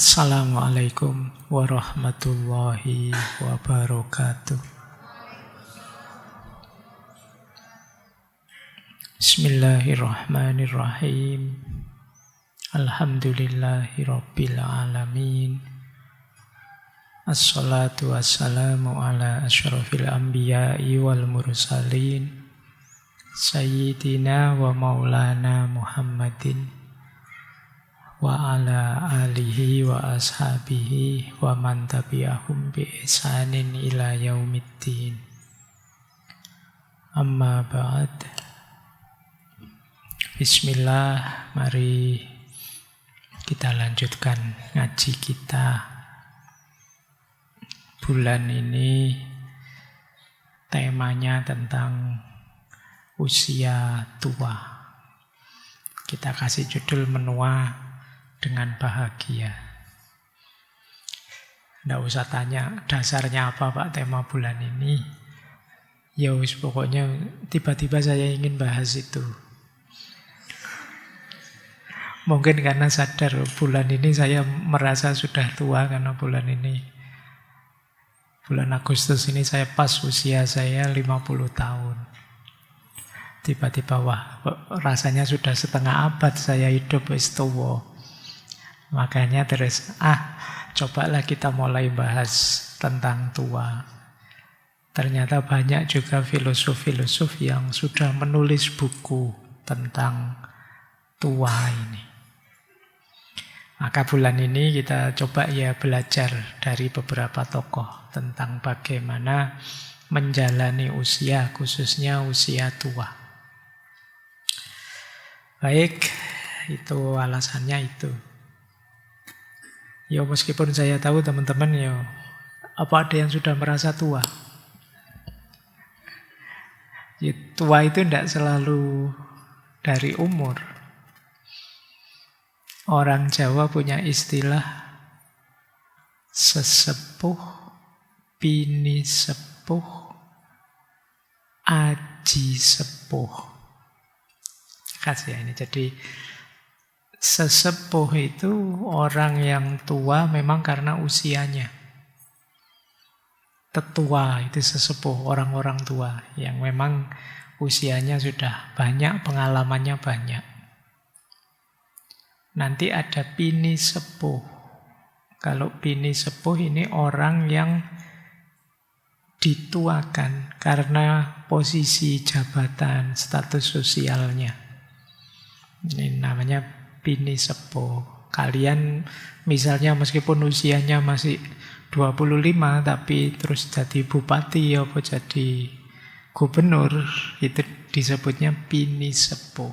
Assalamualaikum warahmatullahi wabarakatuh. Bismillahirrahmanirrahim. Alhamdulillahi rabbil alamin. Assalatu wassalamu ala asyrafil anbiya'i wal mursalin, Sayyidina wa maulana Muhammadin wa ala alihi wa ashabihi wa man tabi'ahum bi ihsanin ila yaumiddin. Amma ba'd. Bismillah, mari kita lanjutkan ngaji kita. Bulan ini temanya tentang usia tua. Kita kasih judul menua dengan bahagia. Nggak usah tanya dasarnya apa Pak tema bulan ini. Ya wis pokoknya tiba-tiba saya ingin bahas itu. Mungkin karena sadar bulan ini saya merasa sudah tua karena bulan ini. Bulan Agustus ini saya pas usia saya 50 tahun. Tiba-tiba wah rasanya sudah setengah abad saya hidup wis tuwa. Makanya terus, cobalah kita mulai bahas tentang tua. Ternyata banyak juga filosof-filosof yang sudah menulis buku tentang tua ini. Maka bulan ini kita coba ya belajar dari beberapa tokoh tentang bagaimana menjalani usia, khususnya usia tua. Baik, itu alasannya itu. Ya meskipun saya tahu teman-teman ya, apa ada yang sudah merasa tua? Ya, tua itu tidak selalu dari umur. Orang Jawa punya istilah sesepuh, bini sepuh, aji sepuh. Khas ya ini, jadi sesepuh itu orang yang tua memang karena usianya. Tetua itu sesepuh, orang-orang tua yang memang usianya sudah banyak, pengalamannya banyak. Nanti ada bini sepuh. Kalau bini sepuh ini orang yang dituakan karena posisi jabatan, status sosialnya. Ini namanya bini sepuh. Kalian misalnya meskipun usianya masih 25 tapi terus jadi bupati apa jadi gubernur, itu disebutnya bini sepuh.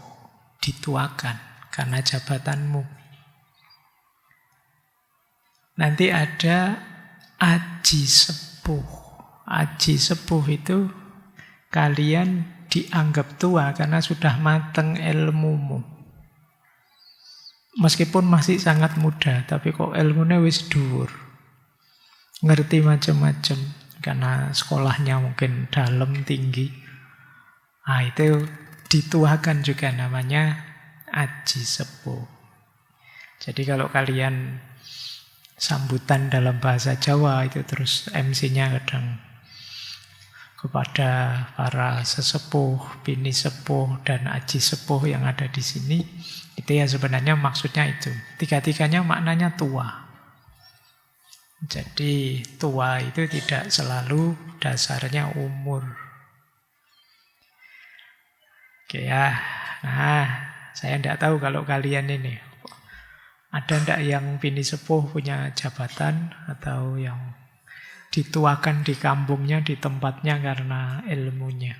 Dituakan karena jabatanmu. Nanti ada aji sepuh. Aji sepuh itu kalian dianggap tua karena sudah mateng ilmumu. Meskipun masih sangat muda, tapi kok ilmunya wis dhuwur. Ngerti macam-macam karena sekolahnya mungkin dalam, tinggi. Itu dituakan juga, namanya aji sepuh. Jadi kalau kalian sambutan dalam bahasa Jawa itu terus MC-nya kadang kepada para sesepuh, bini sepuh, dan aji sepuh yang ada di sini, itu ya sebenarnya maksudnya itu. Tiga-tiganya maknanya tua. Jadi tua itu tidak selalu dasarnya umur. Oke ya, saya tidak tahu kalau kalian ini, ada tidak yang bini sepuh punya jabatan atau yang dituakan di kampungnya, di tempatnya karena ilmunya.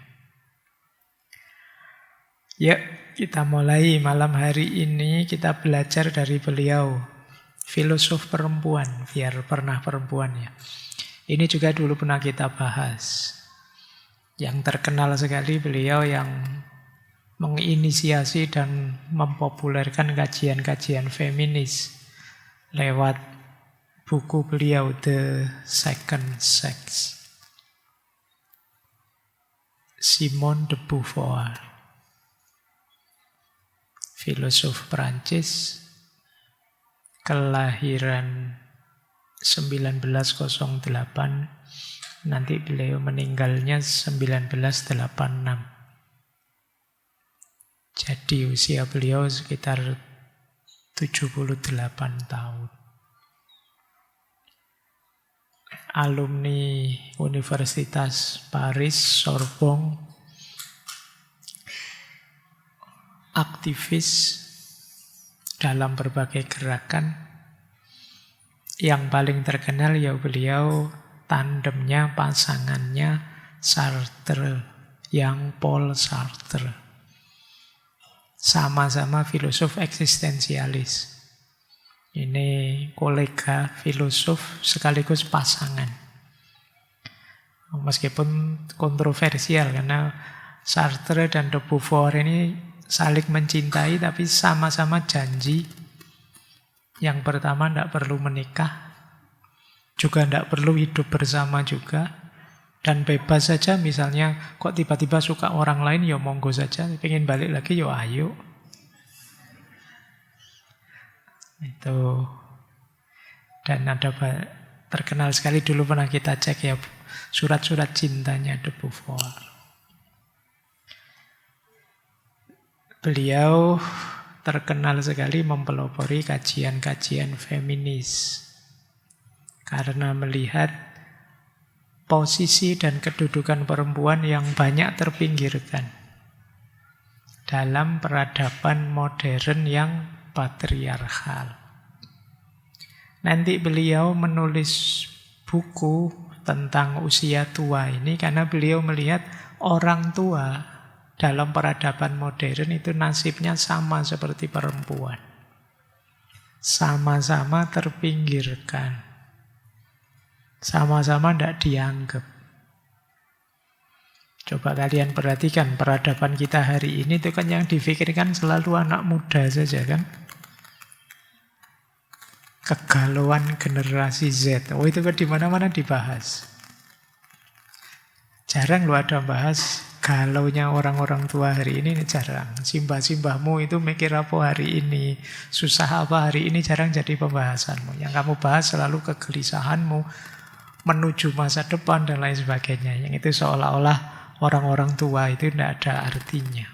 Ya, kita mulai malam hari ini, kita belajar dari beliau, filosof perempuan, biar pernah perempuan ya. Ini juga dulu pernah kita bahas. Yang terkenal sekali beliau yang menginisiasi dan mempopulerkan kajian-kajian feminis lewat buku beliau The Second Sex. Simone de Beauvoir, filosof Perancis kelahiran 1908, nanti beliau meninggalnya 1986. Jadi usia beliau sekitar 78 tahun. Alumni Universitas Paris, Sorbonne, aktivis dalam berbagai gerakan. Yang paling terkenal ya beliau tandemnya, pasangannya Sartre, yang Paul Sartre. Sama-sama filosof eksistensialis. Ini kolega filosof sekaligus pasangan. Meskipun kontroversial karena Sartre dan de Beauvoir ini saling mencintai tapi sama-sama janji. Yang pertama tidak perlu menikah, juga tidak perlu hidup bersama juga. Dan bebas saja, misalnya kok tiba-tiba suka orang lain, ya monggo saja. Pengen balik lagi, ya ayo. Itu. Dan ada terkenal sekali dulu pernah kita cek ya, surat-surat cintanya de Beauvoir. Beliau terkenal sekali mempelopori kajian-kajian feminis. Karena melihat posisi dan kedudukan perempuan yang banyak terpinggirkan dalam peradaban modern yang patriarkal. Nanti beliau menulis buku tentang usia tua ini karena beliau melihat orang tua dalam peradaban modern itu nasibnya sama seperti perempuan. Sama-sama terpinggirkan. Sama-sama tidak dianggap. Coba kalian perhatikan peradaban kita hari ini itu kan yang difikirkan selalu anak muda saja kan. Kegalauan generasi Z. Oh itu kan di mana-mana dibahas. Jarang lo ada bahas galaunya orang-orang tua hari ini, jarang. Simbah-simbahmu itu mikir apa hari ini, susah apa hari ini, jarang jadi pembahasanmu. Yang kamu bahas selalu kegelisahanmu menuju masa depan dan lain sebagainya. Yang itu seolah-olah orang-orang tua itu tidak ada artinya.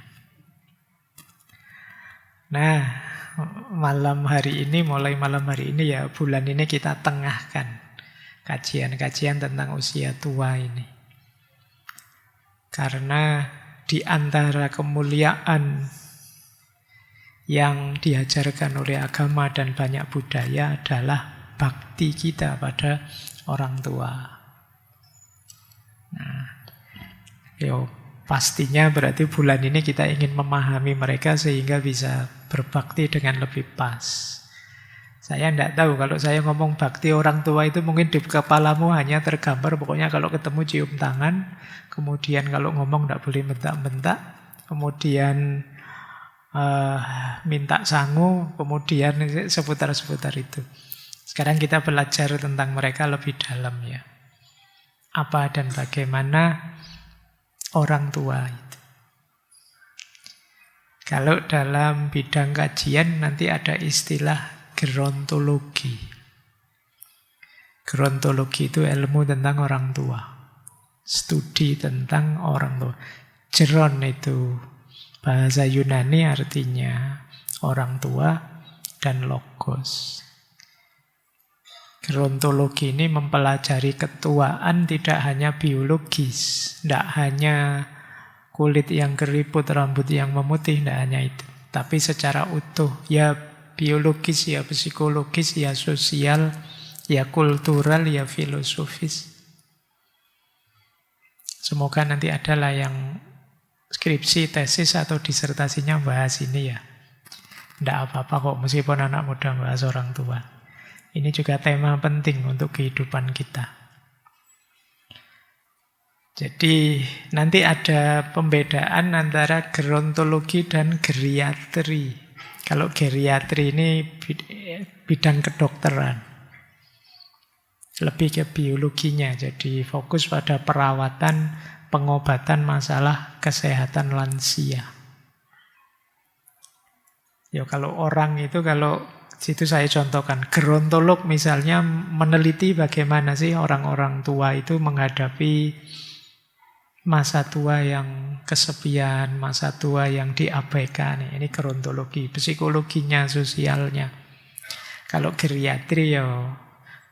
Nah, mulai malam hari ini ya, bulan ini kita tengahkan kajian-kajian tentang usia tua ini. Karena di antara kemuliaan yang diajarkan oleh agama dan banyak budaya adalah bakti kita pada orang tua. Nah, pastinya berarti bulan ini kita ingin memahami mereka sehingga bisa berbakti dengan lebih pas. Saya tidak tahu kalau saya ngomong bakti orang tua itu mungkin di kepalamu hanya tergambar pokoknya kalau ketemu cium tangan, kemudian kalau ngomong tidak boleh bentak-bentak, kemudian minta sangu, kemudian seputar-seputar itu. Sekarang kita belajar tentang mereka lebih dalam ya. Apa dan bagaimana orang tua itu. Kalau dalam bidang kajian nanti ada istilah gerontologi. Gerontologi itu ilmu tentang orang tua. Studi tentang orang tua. Geron itu bahasa Yunani artinya orang tua dan logos. Gerontologi ini mempelajari ketuaan tidak hanya biologis, tidak hanya kulit yang keriput, rambut yang memutih, tidak hanya itu. Tapi secara utuh, ya biologis, ya psikologis, ya sosial, ya kultural, ya filosofis. Semoga nanti adalah yang skripsi, tesis, atau disertasinya bahas ini ya. Tidak apa-apa kok, meskipun anak muda bahas orang tua. Ini juga tema penting untuk kehidupan kita. Jadi nanti ada pembedaan antara gerontologi dan geriatri. Kalau geriatri ini bidang kedokteran. Lebih ke biologinya, jadi fokus pada perawatan, pengobatan masalah kesehatan lansia. Ya kalau orang itu kalau Situ saya contohkan, gerontolog misalnya meneliti bagaimana sih orang-orang tua itu menghadapi masa tua yang kesepian, masa tua yang diabaikan. Ini gerontologi, psikologinya, sosialnya. Kalau geriatri ya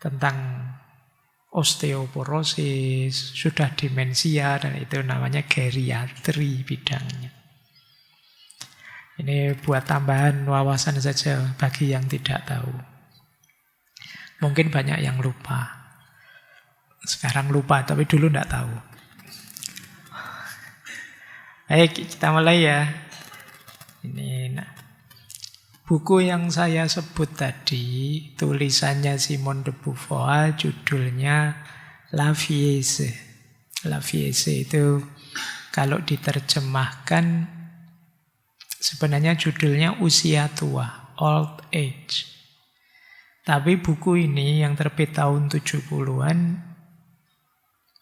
tentang osteoporosis, sudah demensia, dan itu namanya geriatri bidangnya. Ini buat tambahan wawasan saja bagi yang tidak tahu. Mungkin banyak yang lupa. Sekarang lupa, tapi dulu tidak tahu. Baik, kita mulai ya. Ini buku yang saya sebut tadi, tulisannya Simone de Beauvoir, judulnya La Vieillesse. La Vieillesse itu kalau diterjemahkan sebenarnya judulnya Usia Tua, Old Age. Tapi buku ini yang terbit tahun 70-an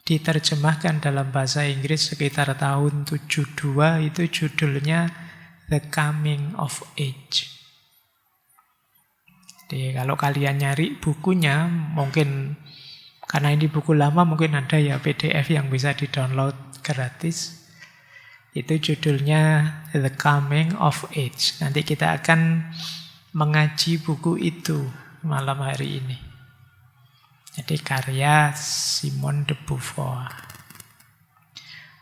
diterjemahkan dalam bahasa Inggris sekitar tahun 72, itu judulnya The Coming of Age. Jadi kalau kalian nyari bukunya, mungkin karena ini buku lama, mungkin ada ya PDF yang bisa di-download gratis. Itu judulnya The Coming of Age. Nanti kita akan mengaji buku itu malam hari ini. Jadi karya Simone de Beauvoir.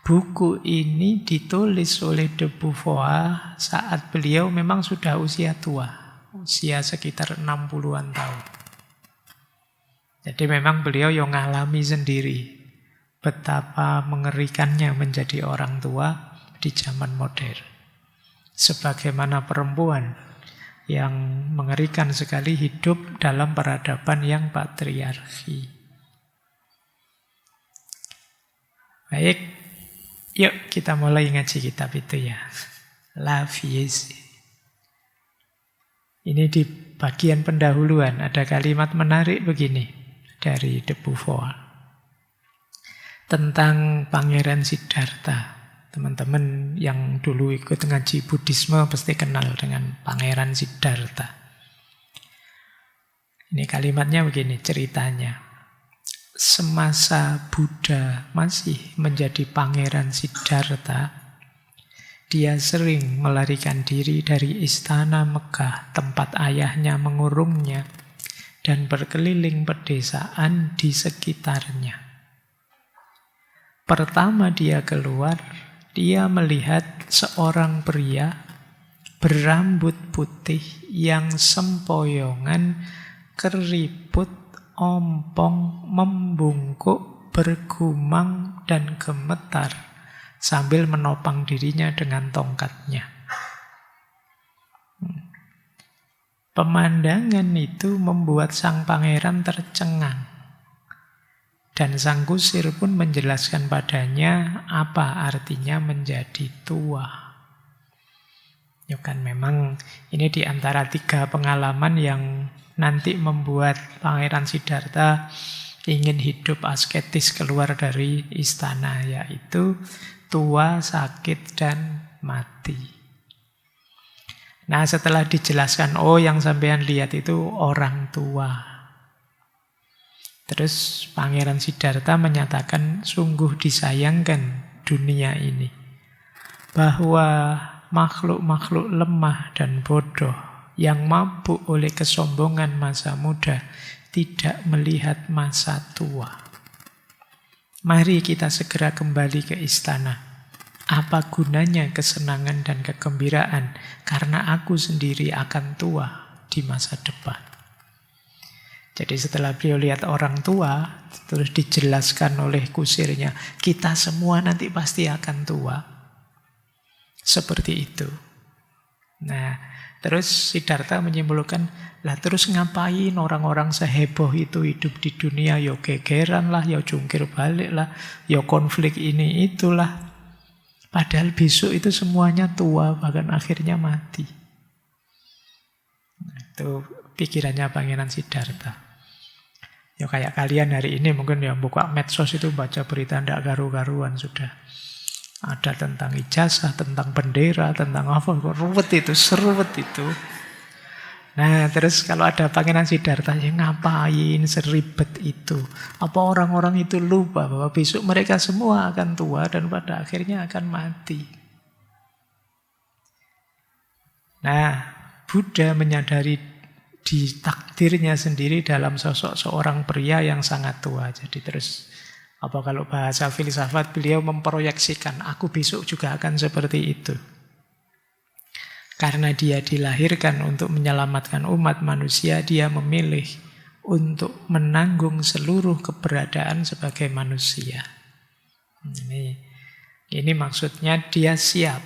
Buku ini ditulis oleh de Beauvoir saat beliau memang sudah usia tua. Usia sekitar 60-an tahun. Jadi memang beliau yang ngalami sendiri betapa mengerikannya menjadi orang tua di zaman modern. Sebagaimana perempuan yang mengerikan sekali hidup dalam peradaban yang patriarki. Baik, yuk kita mulai ngaji kitab itu ya. La Vieillesse. Ini di bagian pendahuluan ada kalimat menarik begini dari de Beauvoir tentang Pangeran Siddhartha. Teman-teman yang dulu ikut ngaji Buddhisme pasti kenal dengan Pangeran Siddhartha. Ini kalimatnya begini ceritanya. Semasa Buddha masih menjadi Pangeran Siddhartha, dia sering melarikan diri dari istana Megah tempat ayahnya mengurungnya dan berkeliling pedesaan di sekitarnya. Pertama dia keluar, dia melihat seorang pria berambut putih yang sempoyongan, keriput, ompong, membungkuk, bergumang, dan gemetar sambil menopang dirinya dengan tongkatnya. Pemandangan itu membuat sang pangeran tercengang. Dan sang kusir pun menjelaskan padanya apa artinya menjadi tua. Ya kan memang ini di antara 3 pengalaman yang nanti membuat Pangeran Siddhartha ingin hidup asketis keluar dari istana, yaitu tua, sakit, dan mati. Nah setelah dijelaskan, oh yang sampean lihat itu orang tua. Terus Pangeran Siddhartha menyatakan sungguh disayangkan dunia ini. Bahwa makhluk-makhluk lemah dan bodoh yang mabuk oleh kesombongan masa muda tidak melihat masa tua. Mari kita segera kembali ke istana. Apa gunanya kesenangan dan kegembiraan karena aku sendiri akan tua di masa depan. Jadi setelah beliau lihat orang tua, terus dijelaskan oleh kusirnya, kita semua nanti pasti akan tua. Seperti itu. Nah, terus Siddhartha menyimpulkan, lah terus ngapain orang-orang seheboh itu hidup di dunia, ya gegeran lah, ya jungkir balik lah, ya konflik ini itulah. Padahal besok itu semuanya tua, bahkan akhirnya mati. Nah, itu pikirannya Pangeran Siddhartha. Ya kayak kalian hari ini mungkin yang buka medsos itu baca berita ndak garu-garuan sudah. Ada tentang ijazah, tentang bendera, tentang apa, ruwet itu, seruwet itu. Nah, terus kalau ada Pangeran Siddhartha, ya ngapain seribet itu? Apa orang-orang itu lupa bahwa besok mereka semua akan tua dan pada akhirnya akan mati? Nah, Buddha menyadari di takdirnya sendiri dalam sosok seorang pria yang sangat tua. Jadi terus, apa kalau bahasa filsafat, beliau memproyeksikan, aku besok juga akan seperti itu. Karena dia dilahirkan untuk menyelamatkan umat manusia, dia memilih untuk menanggung seluruh keberadaan sebagai manusia. Ini maksudnya dia siap.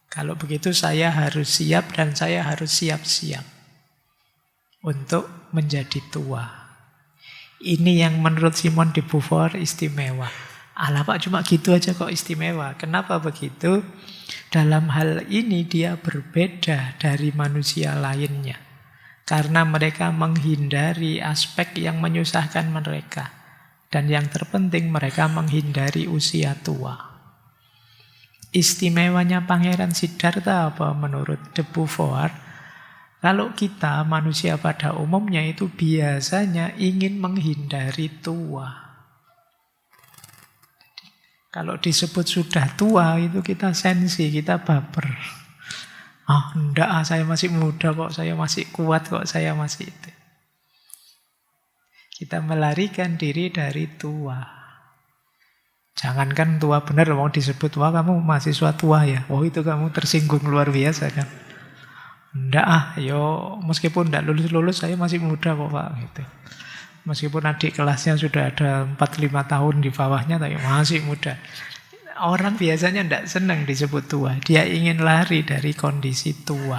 Kalau begitu saya harus siap dan saya harus siap-siap untuk menjadi tua. Ini yang menurut Simone de Beauvoir istimewa. Alah Pak, cuma gitu aja kok istimewa. Kenapa begitu? Dalam hal ini dia berbeda dari manusia lainnya. Karena mereka menghindari aspek yang menyusahkan mereka. Dan yang terpenting mereka menghindari usia tua. Istimewanya Pangeran Siddhartha apa menurut de Beauvoir? Kalau kita manusia pada umumnya itu biasanya ingin menghindari tua. Kalau disebut sudah tua itu kita sensi, kita baper. Enggak, saya masih muda kok, saya masih kuat kok, saya masih itu. Kita melarikan diri dari tua. Jangankan tua benar, mau disebut tua, kamu mahasiswa tua ya. Itu kamu tersinggung luar biasa kan. Enggak meskipun enggak lulus-lulus saya masih muda kok Pak gitu. Meskipun adik kelasnya sudah ada 4-5 tahun di bawahnya, tapi masih muda. Orang biasanya tidak senang disebut tua. Dia ingin lari dari kondisi tua.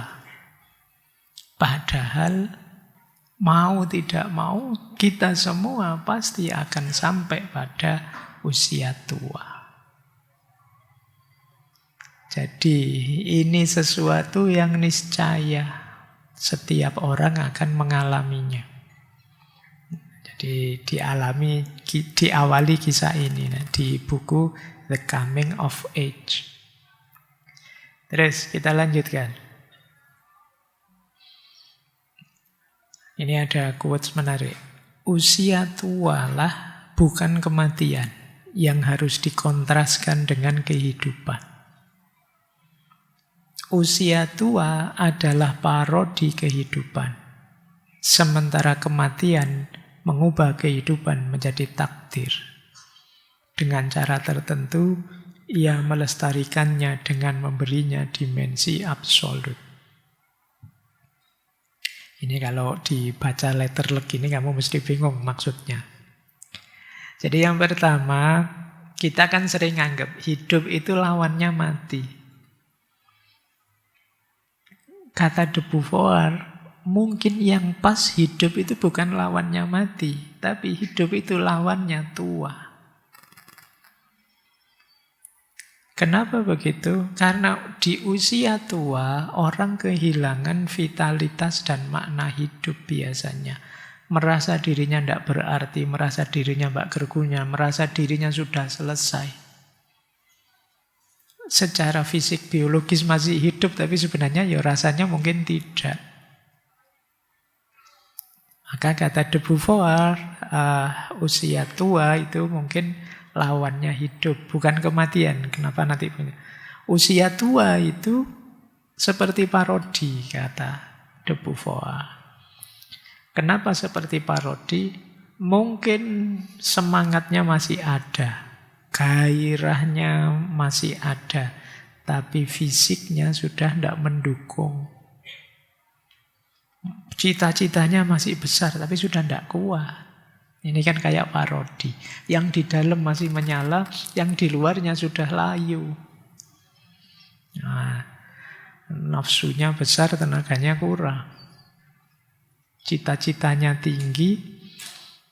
Padahal mau tidak mau, kita semua pasti akan sampai pada usia tua. Jadi ini sesuatu yang niscaya. Setiap orang akan mengalaminya. Diawali kisah ini di buku The Coming of Age. Terus kita lanjutkan. Ini ada quotes menarik. Usia tualah bukan kematian yang harus dikontraskan dengan kehidupan. Usia tua adalah parodi kehidupan. Sementara kematian mengubah kehidupan menjadi takdir. Dengan cara tertentu, ia melestarikannya dengan memberinya dimensi absolut. Ini kalau dibaca letterleg ini kamu mesti bingung maksudnya. Jadi yang pertama, kita kan sering anggap hidup itu lawannya mati. Kata de Beauvoir, mungkin yang pas hidup itu bukan lawannya mati, tapi hidup itu lawannya tua. Kenapa begitu? Karena di usia tua, orang kehilangan vitalitas dan makna hidup biasanya. Merasa dirinya tidak berarti, merasa dirinya tidak berguna, merasa dirinya sudah selesai. Secara fisik, biologis masih hidup, tapi sebenarnya rasanya mungkin tidak. Maka kata de Beauvoir, usia tua itu mungkin lawannya hidup, bukan kematian. Kenapa nanti punya? Usia tua itu seperti parodi, kata de Beauvoir. Kenapa seperti parodi? Mungkin semangatnya masih ada, gairahnya masih ada, tapi fisiknya sudah tidak mendukung. Cita-citanya masih besar, tapi sudah tidak kuat. Ini kan kayak parodi. Yang di dalam masih menyala, yang di luarnya sudah layu. Nah, nafsunya besar, tenaganya kurang. Cita-citanya tinggi,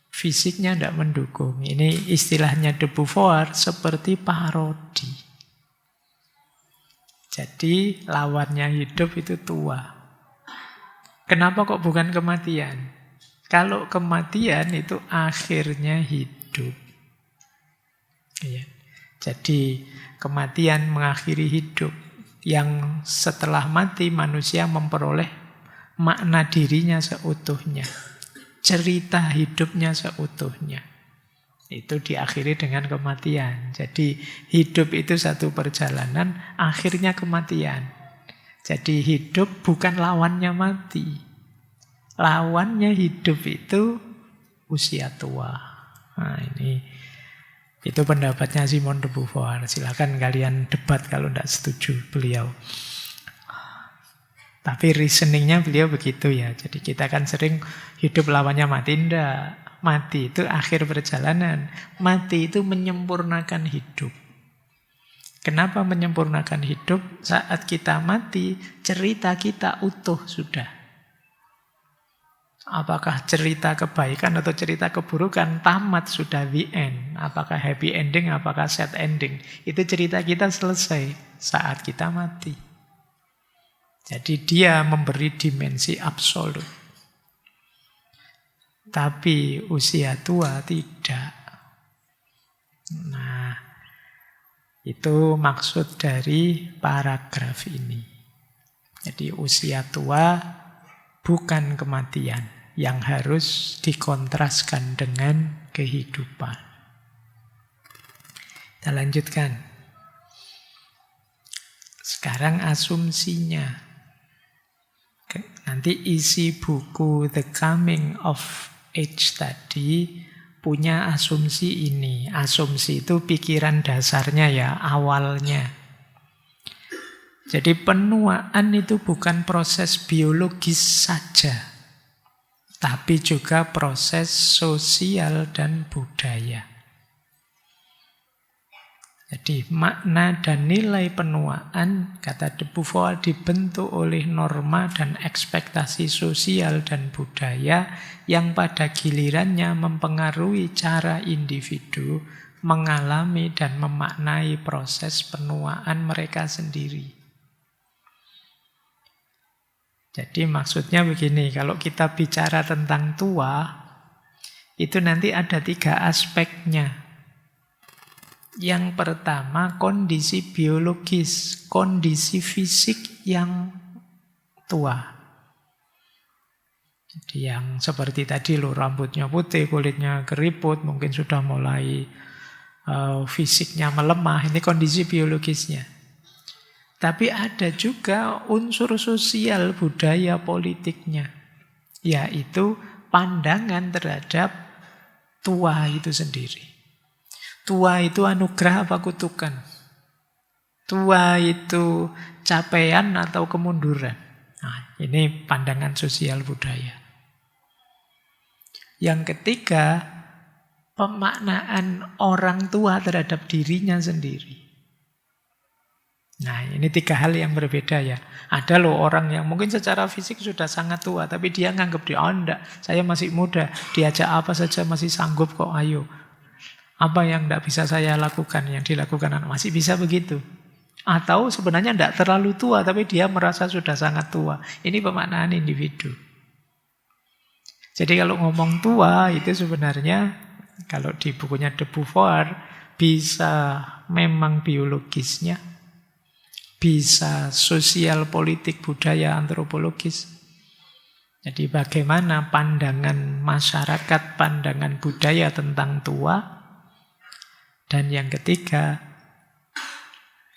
fisiknya tidak mendukung. Ini istilahnya de Beauvoir seperti parodi. Jadi lawannya hidup itu tua. Kenapa kok bukan kematian? Kalau kematian itu akhirnya hidup. Ya. Jadi kematian mengakhiri hidup. Yang setelah mati manusia memperoleh makna dirinya seutuhnya, cerita hidupnya seutuhnya. Itu diakhiri dengan kematian. Jadi hidup itu satu perjalanan, akhirnya kematian. Jadi hidup bukan lawannya mati. Lawannya hidup itu usia tua. Nah ini, itu pendapatnya Simone de Beauvoir. Silakan kalian debat kalau tidak setuju beliau. Tapi reasoningnya beliau begitu ya. Jadi kita kan sering hidup lawannya mati. Tidak. Mati itu akhir perjalanan. Mati itu menyempurnakan hidup. Kenapa menyempurnakan hidup? Saat kita mati, cerita kita utuh sudah. Apakah cerita kebaikan atau cerita keburukan, tamat sudah, the end. Apakah happy ending, apakah sad ending. Itu cerita kita selesai saat kita mati. Jadi dia memberi dimensi absolut. Tapi usia tua tidak. Nah, itu maksud dari paragraf ini. Jadi usia tua bukan kematian yang harus dikontraskan dengan kehidupan. Kita lanjutkan. Sekarang asumsinya. Nanti isi buku The Coming of Age tadi punya asumsi ini. Asumsi itu pikiran dasarnya ya, awalnya. Jadi penuaan itu bukan proses biologis saja, tapi juga proses sosial dan budaya. Jadi makna dan nilai penuaan, kata de Beauvoir, dibentuk oleh norma dan ekspektasi sosial dan budaya yang pada gilirannya mempengaruhi cara individu mengalami dan memaknai proses penuaan mereka sendiri. Jadi maksudnya begini, kalau kita bicara tentang tua, itu nanti ada 3 aspeknya. Yang pertama, kondisi biologis, kondisi fisik yang tua. Jadi yang seperti tadi loh, rambutnya putih, kulitnya keriput, mungkin sudah mulai fisiknya melemah, ini kondisi biologisnya. Tapi ada juga unsur sosial, budaya, politiknya, yaitu pandangan terhadap tua itu sendiri. Tua itu anugerah apa kutukan? Tua itu capaian atau kemunduran? Nah, ini pandangan sosial budaya. Yang ketiga, pemaknaan orang tua terhadap dirinya sendiri. Nah, ini 3 hal yang berbeda ya. Ada loh orang yang mungkin secara fisik sudah sangat tua, tapi dia nganggap dia, oh enggak, saya masih muda, diajak apa saja masih sanggup kok, ayo. Apa yang tidak bisa saya lakukan, yang dilakukan anak masih bisa begitu. Atau sebenarnya tidak terlalu tua, tapi dia merasa sudah sangat tua. Ini pemaknaan individu. Jadi kalau ngomong tua, itu sebenarnya, kalau di bukunya de Beauvoir, bisa memang biologisnya, bisa sosial, politik, budaya, antropologis. Jadi bagaimana pandangan masyarakat, pandangan budaya tentang tua. Dan yang ketiga,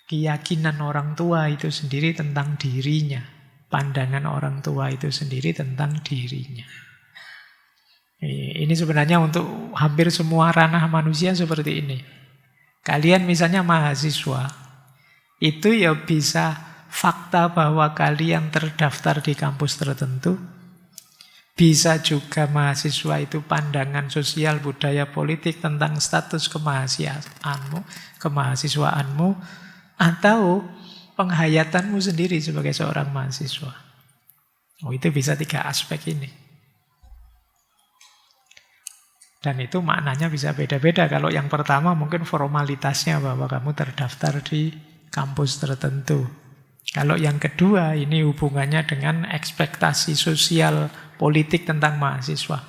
keyakinan orang tua itu sendiri tentang dirinya. Pandangan orang tua itu sendiri tentang dirinya. Ini sebenarnya untuk hampir semua ranah manusia seperti ini. Kalian misalnya mahasiswa, itu ya bisa fakta bahwa kalian terdaftar di kampus tertentu. Bisa juga mahasiswa itu pandangan sosial, budaya, politik tentang status kemahasiswaanmu, atau penghayatanmu sendiri sebagai seorang mahasiswa. Oh, itu bisa 3 aspek ini. Dan itu maknanya bisa beda-beda. Kalau yang pertama mungkin formalitasnya bahwa kamu terdaftar di kampus tertentu. Kalau yang kedua, ini hubungannya dengan ekspektasi sosial politik tentang mahasiswa.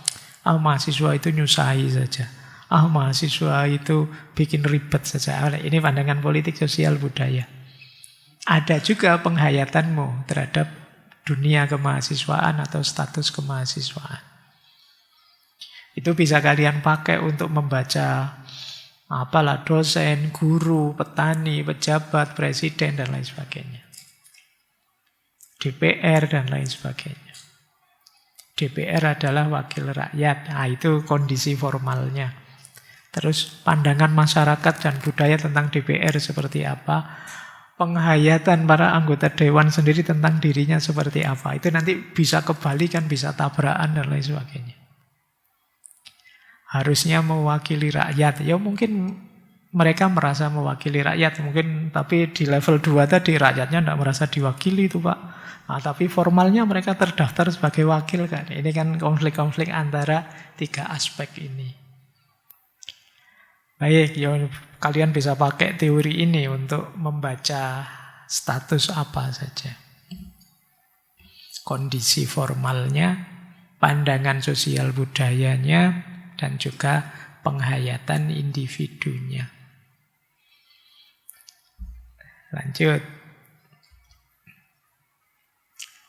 Mahasiswa itu nyusahi saja. Mahasiswa itu bikin ribet saja. Ini pandangan politik sosial budaya. Ada juga penghayatanmu terhadap dunia kemahasiswaan atau status kemahasiswaan. Itu bisa kalian pakai untuk membaca apalah dosen, guru, petani, pejabat, presiden, dan lain sebagainya. DPR, dan lain sebagainya. DPR adalah wakil rakyat. Nah, itu kondisi formalnya. Terus pandangan masyarakat dan budaya tentang DPR seperti apa. Penghayatan para anggota dewan sendiri tentang dirinya seperti apa. Itu nanti bisa kebalikan, bisa tabrakan, dan lain sebagainya. Harusnya mewakili rakyat. Ya mungkin mereka merasa mewakili rakyat. Mungkin tapi di level 2 tadi rakyatnya tidak merasa diwakili itu Pak. Nah, tapi formalnya mereka terdaftar sebagai wakil kan. Ini kan konflik-konflik antara tiga aspek ini. Baik, ya kalian bisa pakai teori ini untuk membaca status apa saja. Kondisi formalnya, pandangan sosial budayanya, dan juga penghayatan individunya. Lanjut.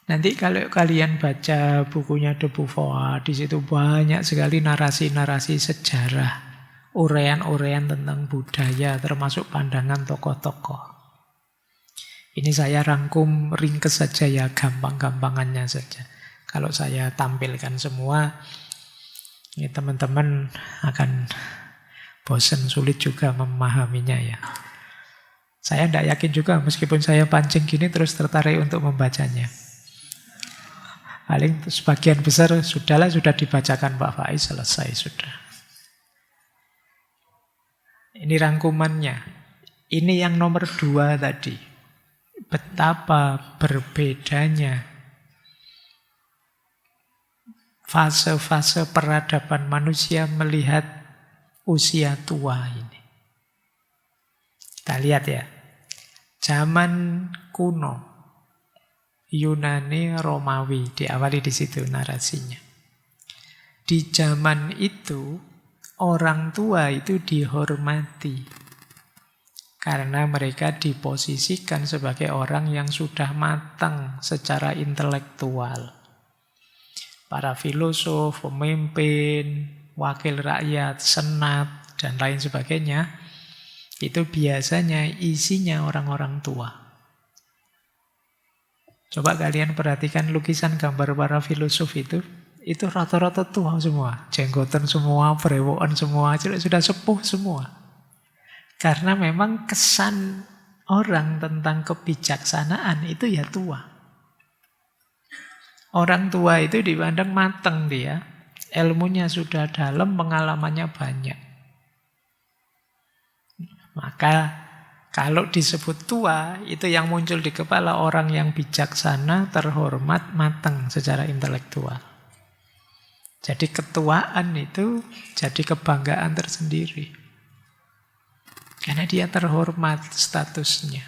Nanti kalau kalian baca bukunya De Beauvoir, di situ banyak sekali narasi-narasi sejarah, uraian-uraian tentang budaya, termasuk pandangan tokoh-tokoh. Ini saya rangkum ringkes saja ya, gampang-gampangannya saja. Kalau saya tampilkan semua, ya teman-teman akan bosan, sulit juga memahaminya ya. Saya tidak yakin juga meskipun saya pancing gini terus tertarik untuk membacanya. Paling sebagian besar sudah dibacakan Pak Faiz, selesai sudah. Ini rangkumannya. Ini yang nomor 2 tadi. Betapa berbedanya fase-fase peradaban manusia melihat usia tua ini. Kita lihat ya. Zaman kuno, Yunani, Romawi, diawali di situ narasinya. Di zaman itu, orang tua itu dihormati. Karena mereka diposisikan sebagai orang yang sudah matang secara intelektual. Para filosof, pemimpin, wakil rakyat, senat, dan lain sebagainya, itu biasanya isinya orang-orang tua. Coba kalian perhatikan lukisan gambar para filosof itu rata-rata tua semua. Jenggotan semua, berewokan semua, sudah sepuh semua. Karena memang kesan orang tentang kebijaksanaan itu ya tua. Orang tua itu dipandang matang dia, ilmunya sudah dalam, pengalamannya banyak. Maka kalau disebut tua, itu yang muncul di kepala orang yang bijaksana, terhormat, matang secara intelektual. Jadi ketuaan itu jadi kebanggaan tersendiri. Karena dia terhormat statusnya.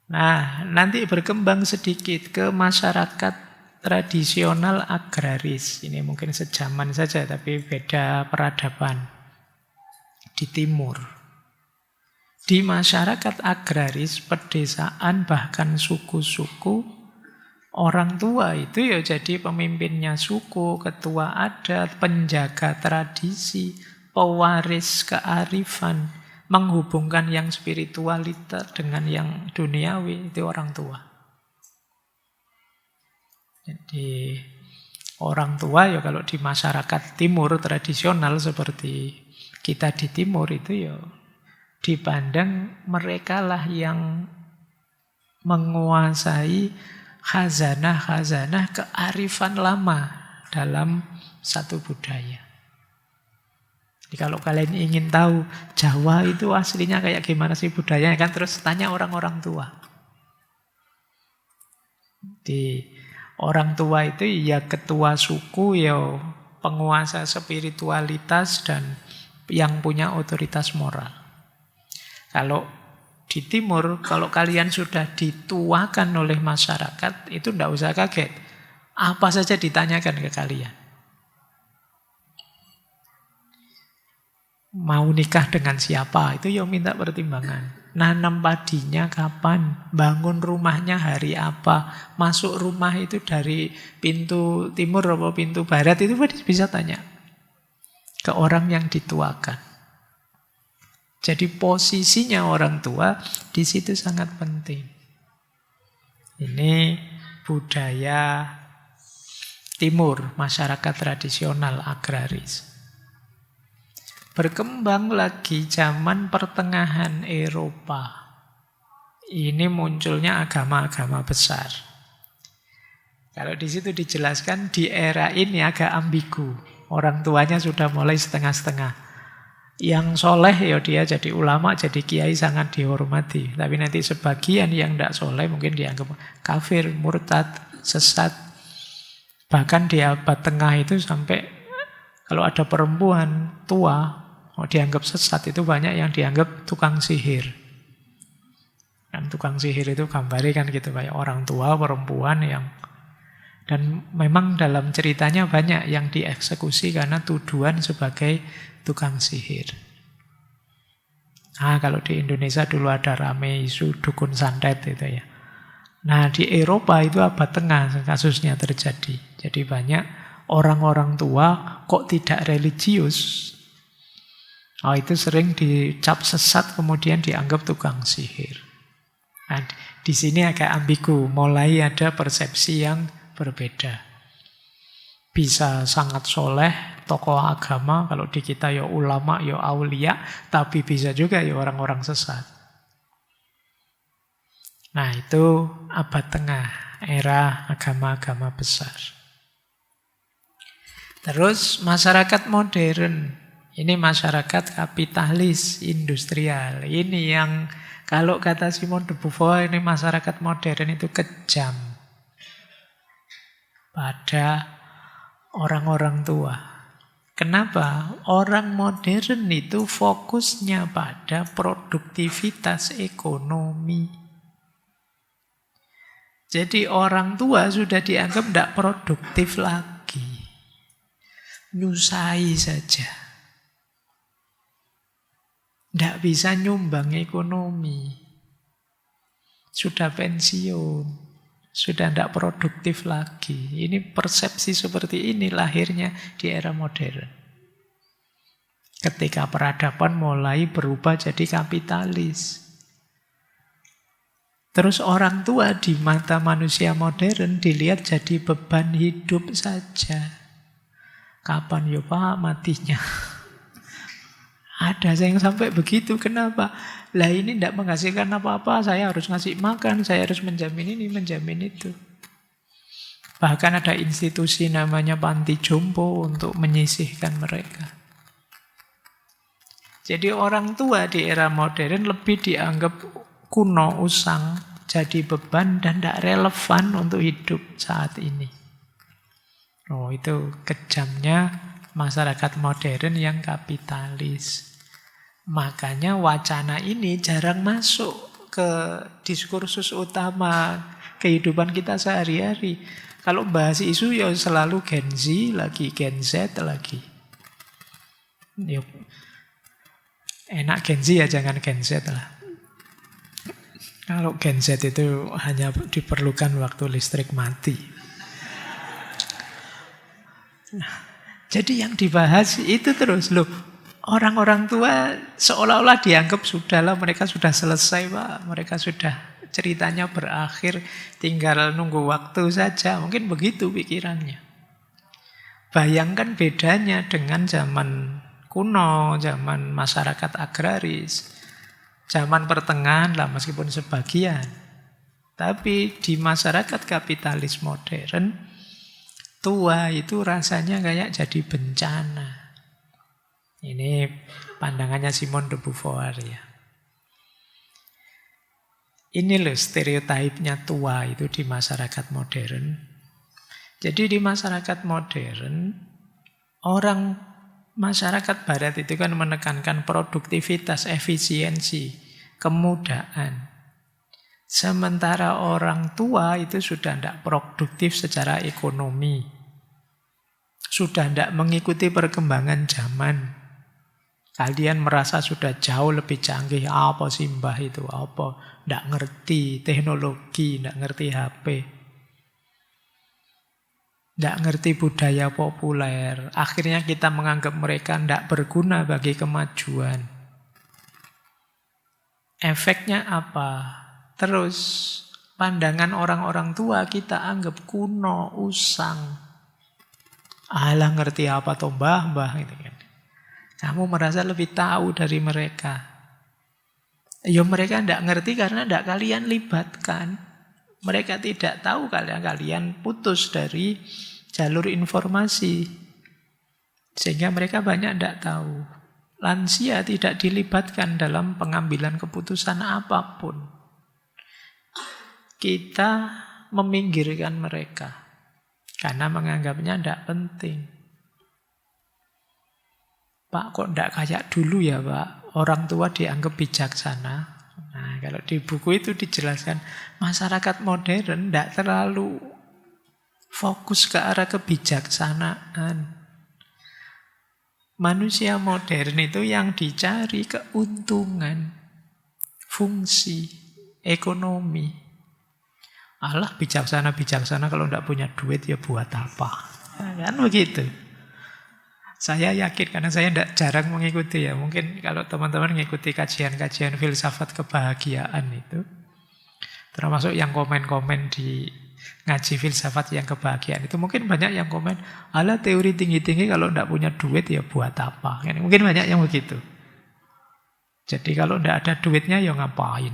Nah, nanti berkembang sedikit ke masyarakat tradisional agraris. Ini mungkin sejaman saja, tapi beda peradaban. Di timur. Di masyarakat agraris, pedesaan, bahkan suku-suku, orang tua itu ya jadi pemimpinnya suku, ketua adat, penjaga tradisi, pewaris kearifan, menghubungkan yang spiritualitas dengan yang duniawi, itu orang tua. Jadi orang tua ya kalau di masyarakat timur tradisional seperti kita di timur itu ya dipandang mereka lah yang menguasai khazanah-khazanah kearifan lama dalam satu budaya. Jadi kalau kalian ingin tahu Jawa itu aslinya kayak gimana sih budayanya, kan terus tanya orang-orang tua. Di orang tua itu ya ketua suku, ya penguasa spiritualitas dan yang punya otoritas moral. Kalau di timur, kalau kalian sudah dituakan oleh masyarakat, itu tidak usah kaget. Apa saja ditanyakan ke kalian. Mau nikah dengan siapa, itu ya minta pertimbangan. nanam padinya kapan, bangun rumahnya hari apa, masuk rumah itu dari pintu timur atau pintu barat, itu bisa tanya ke orang yang dituakan. Jadi posisinya orang tua di situ sangat penting. Ini budaya timur, masyarakat tradisional agraris. Berkembang lagi zaman pertengahan Eropa. Ini munculnya agama-agama besar. Kalau di situ dijelaskan di era ini agak ambigu. Orang tuanya sudah mulai setengah-setengah. Yang soleh ya dia jadi ulama, jadi kiai sangat dihormati. Tapi nanti sebagian yang tidak soleh mungkin dianggap kafir, murtad, sesat. Bahkan di abad tengah itu sampai kalau ada perempuan tua dianggap sesat, itu banyak yang dianggap tukang sihir. Kan tukang sihir itu gambarnya kan gitu, kayak orang tua perempuan yang, dan memang dalam ceritanya banyak yang dieksekusi karena tuduhan sebagai tukang sihir. Nah, kalau di Indonesia dulu ada rame isu dukun santet itu ya. Nah, di Eropa itu abad tengah kasusnya terjadi. Jadi banyak orang-orang tua kok tidak religius. Oh, itu sering dicap sesat kemudian dianggap tukang sihir. Nah, di sini agak ambigu, mulai ada persepsi yang berbeda. Bisa sangat soleh, tokoh agama, kalau di kita ya ulama, ya aulia, tapi bisa juga ya orang-orang sesat. Nah, itu abad tengah, era agama-agama besar. Terus masyarakat modern, ini masyarakat kapitalis, industrial. Ini yang kalau kata Simon de Beauvoir, ini masyarakat modern itu kejam pada orang-orang tua. Kenapa? Orang modern itu fokusnya pada produktivitas ekonomi. Jadi orang tua sudah dianggap tidak produktif lagi. Nyusai saja. Tidak bisa nyumbang ekonomi. Sudah pensiun. Sudah tidak produktif lagi. Ini persepsi seperti ini lahirnya di era modern. Ketika peradaban mulai berubah jadi kapitalis. Terus orang tua di mata manusia modern dilihat jadi beban hidup saja. Kapan ya Pak matinya? Ada yang sampai begitu, kenapa? Lah ini tidak menghasilkan apa-apa, saya harus ngasih makan, saya harus menjamin ini, menjamin itu. Bahkan ada institusi namanya panti jompo untuk menyisihkan mereka. Jadi orang tua di era modern lebih dianggap kuno, usang, jadi beban dan tidak relevan untuk hidup saat ini. Oh, itu kejamnya masyarakat modern yang kapitalis. Makanya wacana ini jarang masuk ke diskursus utama kehidupan kita sehari-hari. Kalau bahas isu ya selalu Gen Z lagi, Gen Z lagi. Yuk. Enak Gen Z ya, jangan Gen Z lah. Kalau Gen Z itu hanya diperlukan waktu listrik mati. Jadi yang dibahas itu terus loh. Orang-orang tua seolah-olah dianggap sudahlah, mereka sudah selesai Pak. Mereka sudah ceritanya berakhir, tinggal nunggu waktu saja. Mungkin begitu pikirannya. Bayangkan bedanya dengan zaman kuno, zaman masyarakat agraris. Zaman pertengahan lah meskipun sebagian. Tapi di masyarakat kapitalis modern, tua itu rasanya kayak jadi bencana. Ini pandangannya Simon de Beauvoir ya. Ini loh stereotipnya tua itu di masyarakat modern. Jadi di masyarakat modern, orang masyarakat barat itu kan menekankan produktivitas, efisiensi, kemudahan. Sementara orang tua itu sudah tidak produktif secara ekonomi. Sudah tidak mengikuti perkembangan zaman. Kalian merasa sudah jauh lebih canggih. Apa sih mbah itu? Apa? Nggak ngerti teknologi, nggak ngerti HP. Nggak ngerti budaya populer. Akhirnya kita menganggap mereka nggak berguna bagi kemajuan. Efeknya apa? Terus pandangan orang-orang tua kita anggap kuno, usang. Alah ngerti apa toh mbah gitu kan. Kamu merasa lebih tahu dari mereka. Ya mereka tidak ngerti karena tidak kalian libatkan. Mereka tidak tahu kalian putus dari jalur informasi. Sehingga mereka banyak tidak tahu. Lansia tidak dilibatkan dalam pengambilan keputusan apapun. Kita meminggirkan mereka. Karena menganggapnya tidak penting. Pak, kok tidak kayak dulu ya Pak? Orang tua dianggap bijaksana. Nah, kalau di buku itu dijelaskan, masyarakat modern tidak terlalu fokus ke arah kebijaksanaan. Manusia modern itu yang dicari keuntungan, fungsi, ekonomi. Allah bijaksana kalau tidak punya duit ya buat apa? Kan begitu. Saya yakin karena saya tidak jarang mengikuti ya. Mungkin kalau teman-teman mengikuti kajian-kajian filsafat kebahagiaan itu, termasuk yang komen-komen di ngaji filsafat yang kebahagiaan itu, mungkin banyak yang komen, ala teori tinggi-tinggi kalau tidak punya duit ya buat apa? Mungkin banyak yang begitu. Jadi kalau tidak ada duitnya ya ngapain?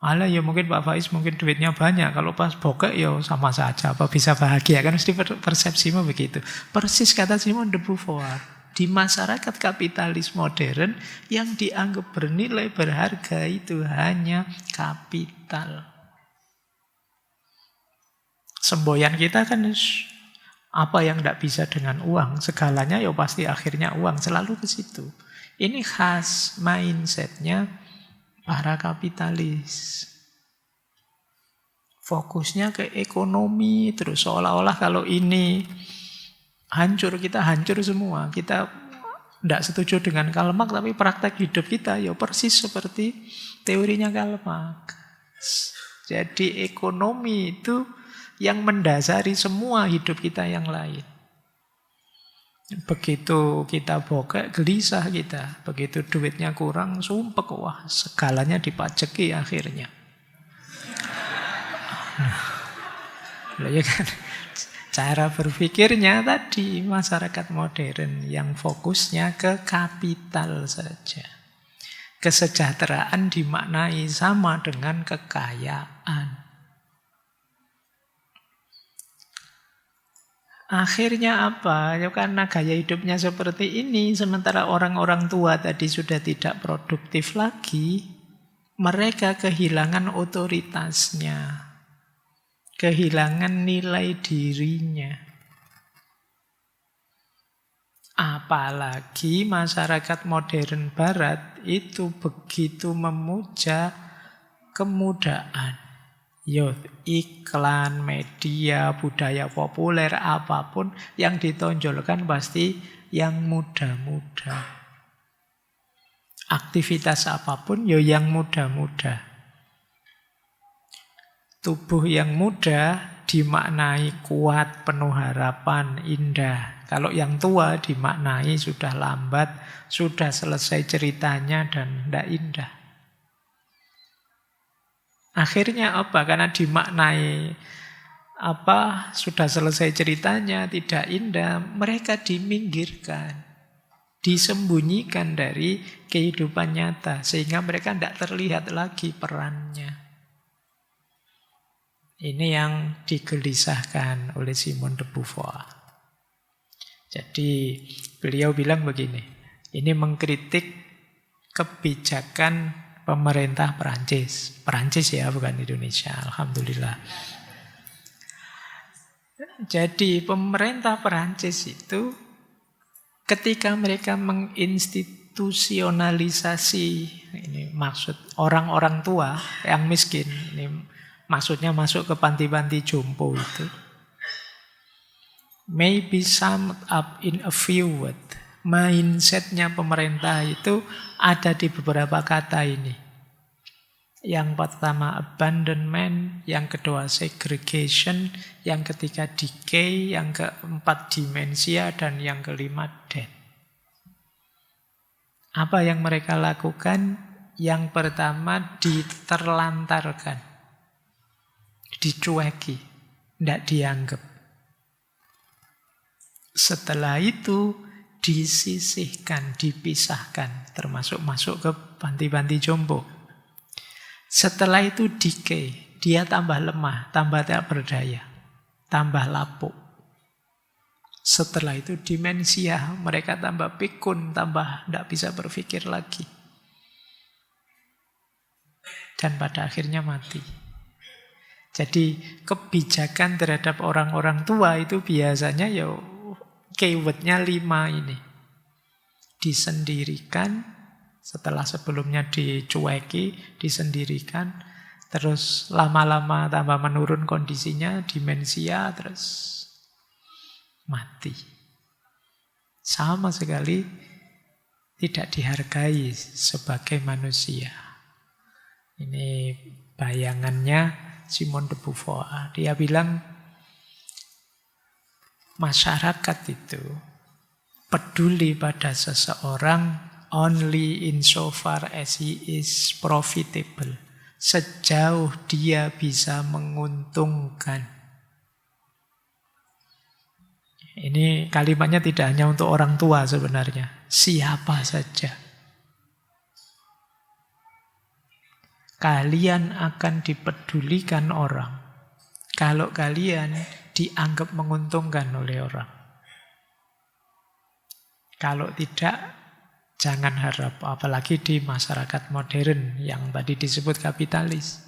Ala ya mungkin Pak Faiz mungkin duitnya banyak, kalau pas bokek ya sama saja, apa bisa bahagia? Kan mesti persepsimu begitu. Persis kata Simon de Beauvoir, di masyarakat kapitalis modern yang dianggap bernilai berharga itu hanya kapital. Semboyan kita kan apa yang tidak bisa dengan uang, segalanya ya pasti akhirnya uang, selalu ke situ. Ini khas mindsetnya para kapitalis. Fokusnya ke ekonomi, terus seolah-olah kalau ini hancur, kita hancur semua. Kita tidak setuju dengan Karl Marx, tapi praktek hidup kita ya persis seperti teorinya Karl Marx. Jadi ekonomi itu yang mendasari semua hidup kita yang lain. Begitu kita bokek, gelisah kita. Begitu duitnya kurang, sumpek, wah segalanya dipajeki akhirnya. Nah, ya kan? Cara berpikirnya tadi masyarakat modern yang fokusnya ke kapital saja. Kesejahteraan dimaknai sama dengan kekayaan. Akhirnya apa? Ya karena gaya hidupnya seperti ini, sementara orang-orang tua tadi sudah tidak produktif lagi, mereka kehilangan otoritasnya, kehilangan nilai dirinya. Apalagi masyarakat modern barat itu begitu memuja kemudaan. Yo, iklan, media, budaya populer, apapun yang ditonjolkan pasti yang muda-muda. Aktivitas apapun yo yang muda-muda. Tubuh yang muda dimaknai kuat, penuh harapan, indah. Kalau yang tua dimaknai sudah lambat, sudah selesai ceritanya dan tidak indah. Akhirnya apa? Karena dimaknai sudah selesai ceritanya, tidak indah, mereka diminggirkan, disembunyikan dari kehidupan nyata, sehingga mereka tidak terlihat lagi perannya. Ini yang digelisahkan oleh Simon de Beauvoir. Jadi beliau bilang begini, ini mengkritik kebijakan pemerintah Perancis. Perancis ya, bukan Indonesia. Alhamdulillah. Jadi pemerintah Perancis itu ketika mereka menginstitusionalisasi, ini maksud orang-orang tua yang miskin, ini maksudnya masuk ke panti-panti jompo itu. Maybe summed up in a few words. mindsetnya pemerintah itu ada di beberapa kata ini. Yang pertama abandonment, yang kedua segregation, yang ketiga decay, yang keempat demensia, dan yang kelima death. Apa yang mereka lakukan? Yang pertama diterlantarkan, dicueki, tidak dianggap. Setelah itu disisihkan, dipisahkan, termasuk masuk ke panti-panti jompo. Setelah itu decay, dia tambah lemah, tambah tak berdaya, tambah lapuk. Setelah itu demensia, mereka tambah pikun, tambah tidak bisa berpikir lagi. Dan pada akhirnya mati. Jadi kebijakan terhadap orang-orang tua itu biasanya ya keywordnya 5 ini. Disendirikan, setelah sebelumnya dicueki, disendirikan, terus lama-lama tambah menurun kondisinya, demensia, terus mati. Sama sekali tidak dihargai sebagai manusia. Ini bayangannya Simone de Beauvoir. Dia bilang masyarakat itu peduli pada seseorang only insofar as he is profitable. Sejauh dia bisa menguntungkan. Ini kalimatnya tidak hanya untuk orang tua sebenarnya. Siapa saja. Kalian akan dipedulikan orang kalau kalian dianggap menguntungkan oleh orang. Kalau tidak, jangan harap, apalagi di masyarakat modern yang tadi disebut kapitalis.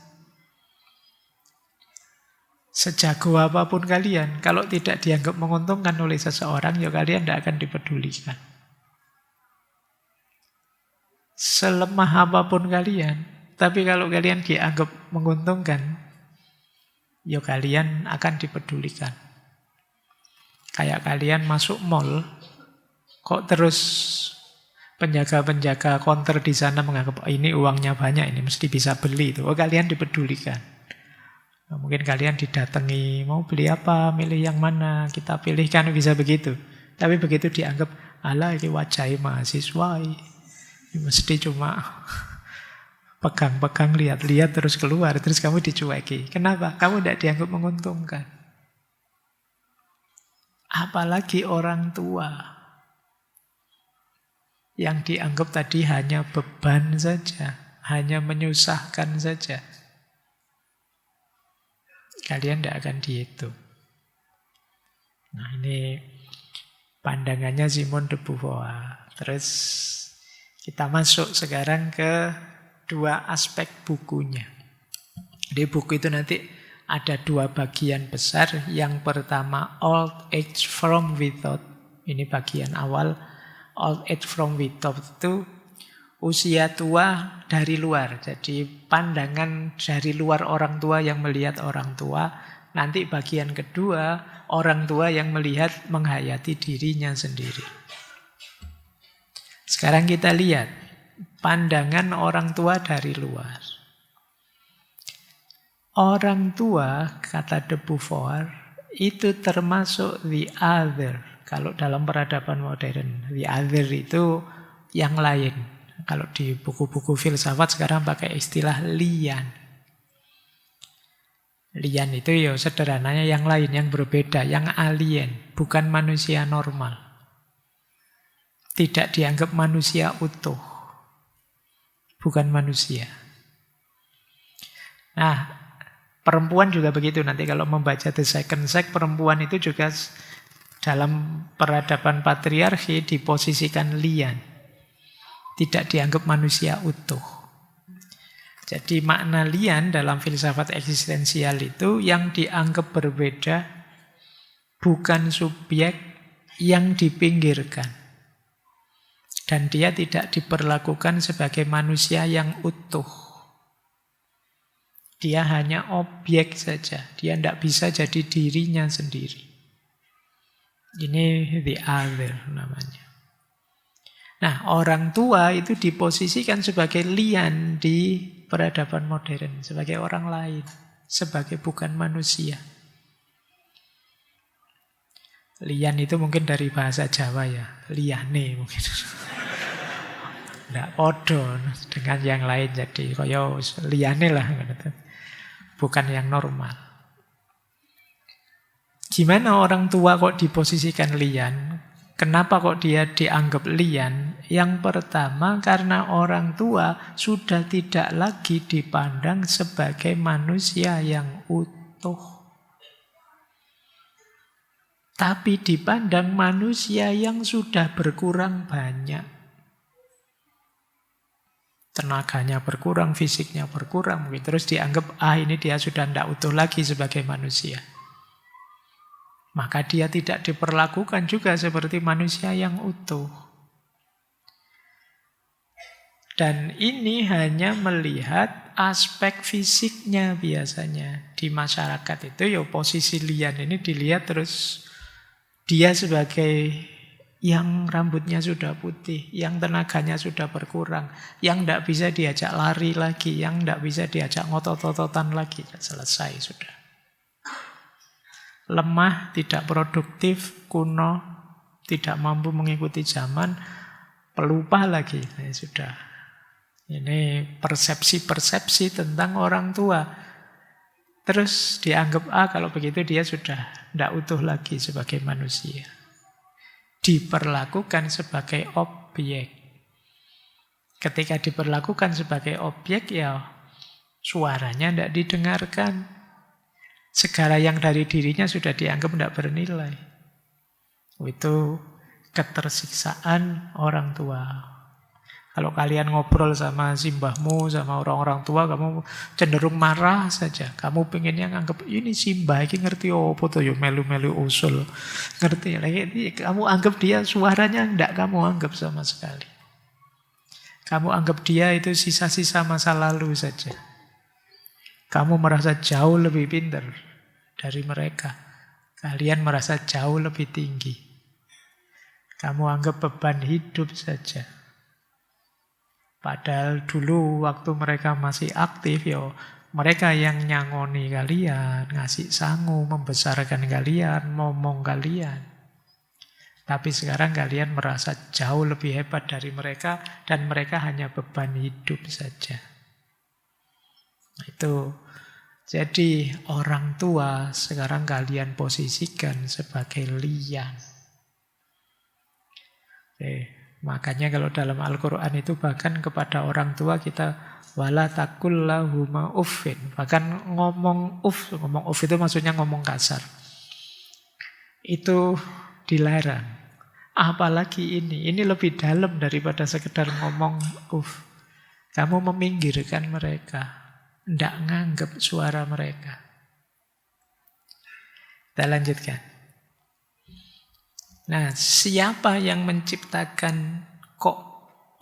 Sejago apapun kalian, kalau tidak dianggap menguntungkan oleh seseorang, ya kalian tidak akan dipedulikan. Selemah apapun kalian, tapi kalau kalian dianggap menguntungkan, ya kalian akan dipedulikan. Kayak kalian masuk mall, kok terus penjaga-penjaga counter di sana menganggap ini uangnya banyak, ini mesti bisa beli itu. Oh, kalian dipedulikan. Nah, mungkin kalian didatangi, mau beli apa, milih yang mana, kita pilihkan, bisa begitu. Tapi begitu dianggap, alah ini wajah mahasiswa, ini mesti cuma pegang-pegang, lihat-lihat terus keluar, terus kamu dicueki. Kenapa? Kamu tidak dianggap menguntungkan. Apalagi orang tua yang dianggap tadi hanya beban saja, hanya menyusahkan saja. Kalian tidak akan dihitung. Nah, ini pandangannya Simone de Beauvoir. Terus kita masuk sekarang ke 2 aspek bukunya. Di buku itu nanti ada 2 bagian besar. Yang pertama, Old Age from Without. Ini bagian awal. Old age from without itu usia tua dari luar. Jadi pandangan dari luar orang tua yang melihat orang tua. Nanti bagian kedua, orang tua yang melihat menghayati dirinya sendiri. Sekarang kita lihat pandangan orang tua dari luar. Orang tua, kata de Beauvoir, itu termasuk the other. Kalau dalam peradaban modern, the other itu yang lain. Kalau di buku-buku filsafat sekarang pakai istilah lian. Lian itu ya sederhananya yang lain, yang berbeda, yang alien, bukan manusia normal. Tidak dianggap manusia utuh. Bukan manusia. Nah, perempuan juga begitu. Nanti kalau membaca The Second Sex, perempuan itu juga dalam peradaban patriarki diposisikan lian. Tidak dianggap manusia utuh. Jadi makna lian dalam filsafat eksistensial itu yang dianggap berbeda, bukan subjek yang dipinggirkan. Dan dia tidak diperlakukan sebagai manusia yang utuh. Dia hanya objek saja. Dia tidak bisa jadi dirinya sendiri. Ini the other namanya. Nah, orang tua itu diposisikan sebagai lian di peradaban modern, sebagai orang lain, sebagai bukan manusia. Lian itu mungkin dari bahasa Jawa ya, liane mungkin. Tidak podo dengan yang lain, jadi kaya liane lah. Bukan yang normal. Gimana orang tua kok diposisikan lian? Kenapa kok dia dianggap lian? Yang pertama karena orang tua sudah tidak lagi dipandang sebagai manusia yang utuh. Tapi dipandang manusia yang sudah berkurang banyak. Tenaganya berkurang, fisiknya berkurang. Terus dianggap, ini dia sudah tidak utuh lagi sebagai manusia. Maka dia tidak diperlakukan juga seperti manusia yang utuh. Dan ini hanya melihat aspek fisiknya biasanya. Di masyarakat itu ya posisi lian ini dilihat terus dia sebagai yang rambutnya sudah putih, yang tenaganya sudah berkurang, yang tidak bisa diajak lari lagi, yang tidak bisa diajak ngotot-ototan lagi. Selesai sudah. Lemah, tidak produktif, kuno, tidak mampu mengikuti zaman, pelupa lagi. Sudah. Ini persepsi-persepsi tentang orang tua. Terus dianggap, kalau begitu dia sudah tidak utuh lagi sebagai manusia. Diperlakukan sebagai objek. Ketika diperlakukan sebagai objek, ya suaranya tidak didengarkan. Segala yang dari dirinya sudah dianggap tidak bernilai. Itu ketersiksaan orang tua. Kalau kalian ngobrol sama simbahmu, sama orang-orang tua, kamu cenderung marah saja. Kamu pengennya nganggap, ini simbah, ini ngerti apa tuh, ya melu-melu usul. Ngerti, kamu anggap dia suaranya enggak kamu anggap sama sekali. Kamu anggap dia itu sisa-sisa masa lalu saja. Kamu merasa jauh lebih pintar dari mereka. Kalian merasa jauh lebih tinggi. Kamu anggap beban hidup saja. Padahal dulu waktu mereka masih aktif, mereka yang nyangoni kalian, ngasih sangu, membesarkan kalian, ngomong kalian. Tapi sekarang kalian merasa jauh lebih hebat dari mereka, dan mereka hanya beban hidup saja. Itu. Jadi orang tua sekarang kalian posisikan sebagai lian. Makanya kalau dalam Al-Quran itu bahkan kepada orang tua kita wala takul lahuma uffin. Bahkan ngomong uff itu maksudnya ngomong kasar. Itu dilarang. Apalagi ini lebih dalam daripada sekedar ngomong uff. Kamu meminggirkan mereka. Tidak nganggap suara mereka. Kita lanjutkan. Nah, siapa yang menciptakan kok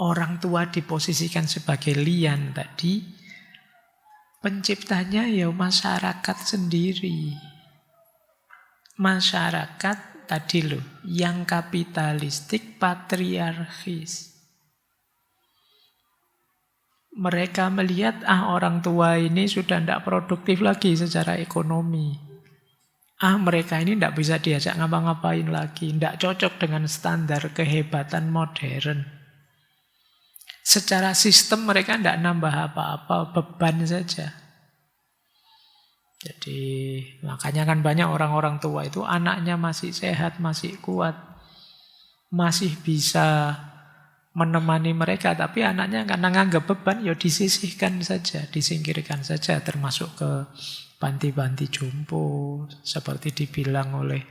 orang tua diposisikan sebagai lian tadi? Penciptanya ya masyarakat sendiri. Masyarakat tadi yang kapitalistik patriarkis. Mereka melihat orang tua ini sudah tidak produktif lagi secara ekonomi. Mereka ini tidak bisa diajak ngapa-ngapain lagi. Tidak cocok dengan standar kehebatan modern. Secara sistem mereka tidak nambah apa-apa, beban saja. Jadi makanya kan banyak orang-orang tua itu anaknya masih sehat, masih kuat. Masih bisa menemani mereka. Tapi anaknya karena nganggap beban, disisihkan saja, disingkirkan saja. Termasuk ke panti-panti jompo, seperti dibilang oleh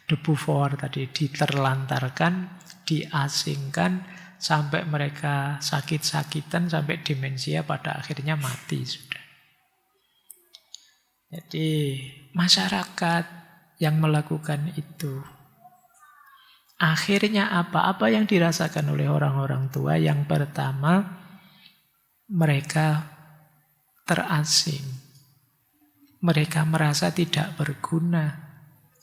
De Beauvoir tadi, diterlantarkan, diasingkan, sampai mereka sakit-sakitan, sampai demensia, pada akhirnya mati sudah. Jadi masyarakat yang melakukan itu. Akhirnya apa yang dirasakan oleh orang-orang tua? Yang pertama, mereka terasing. Mereka merasa tidak berguna.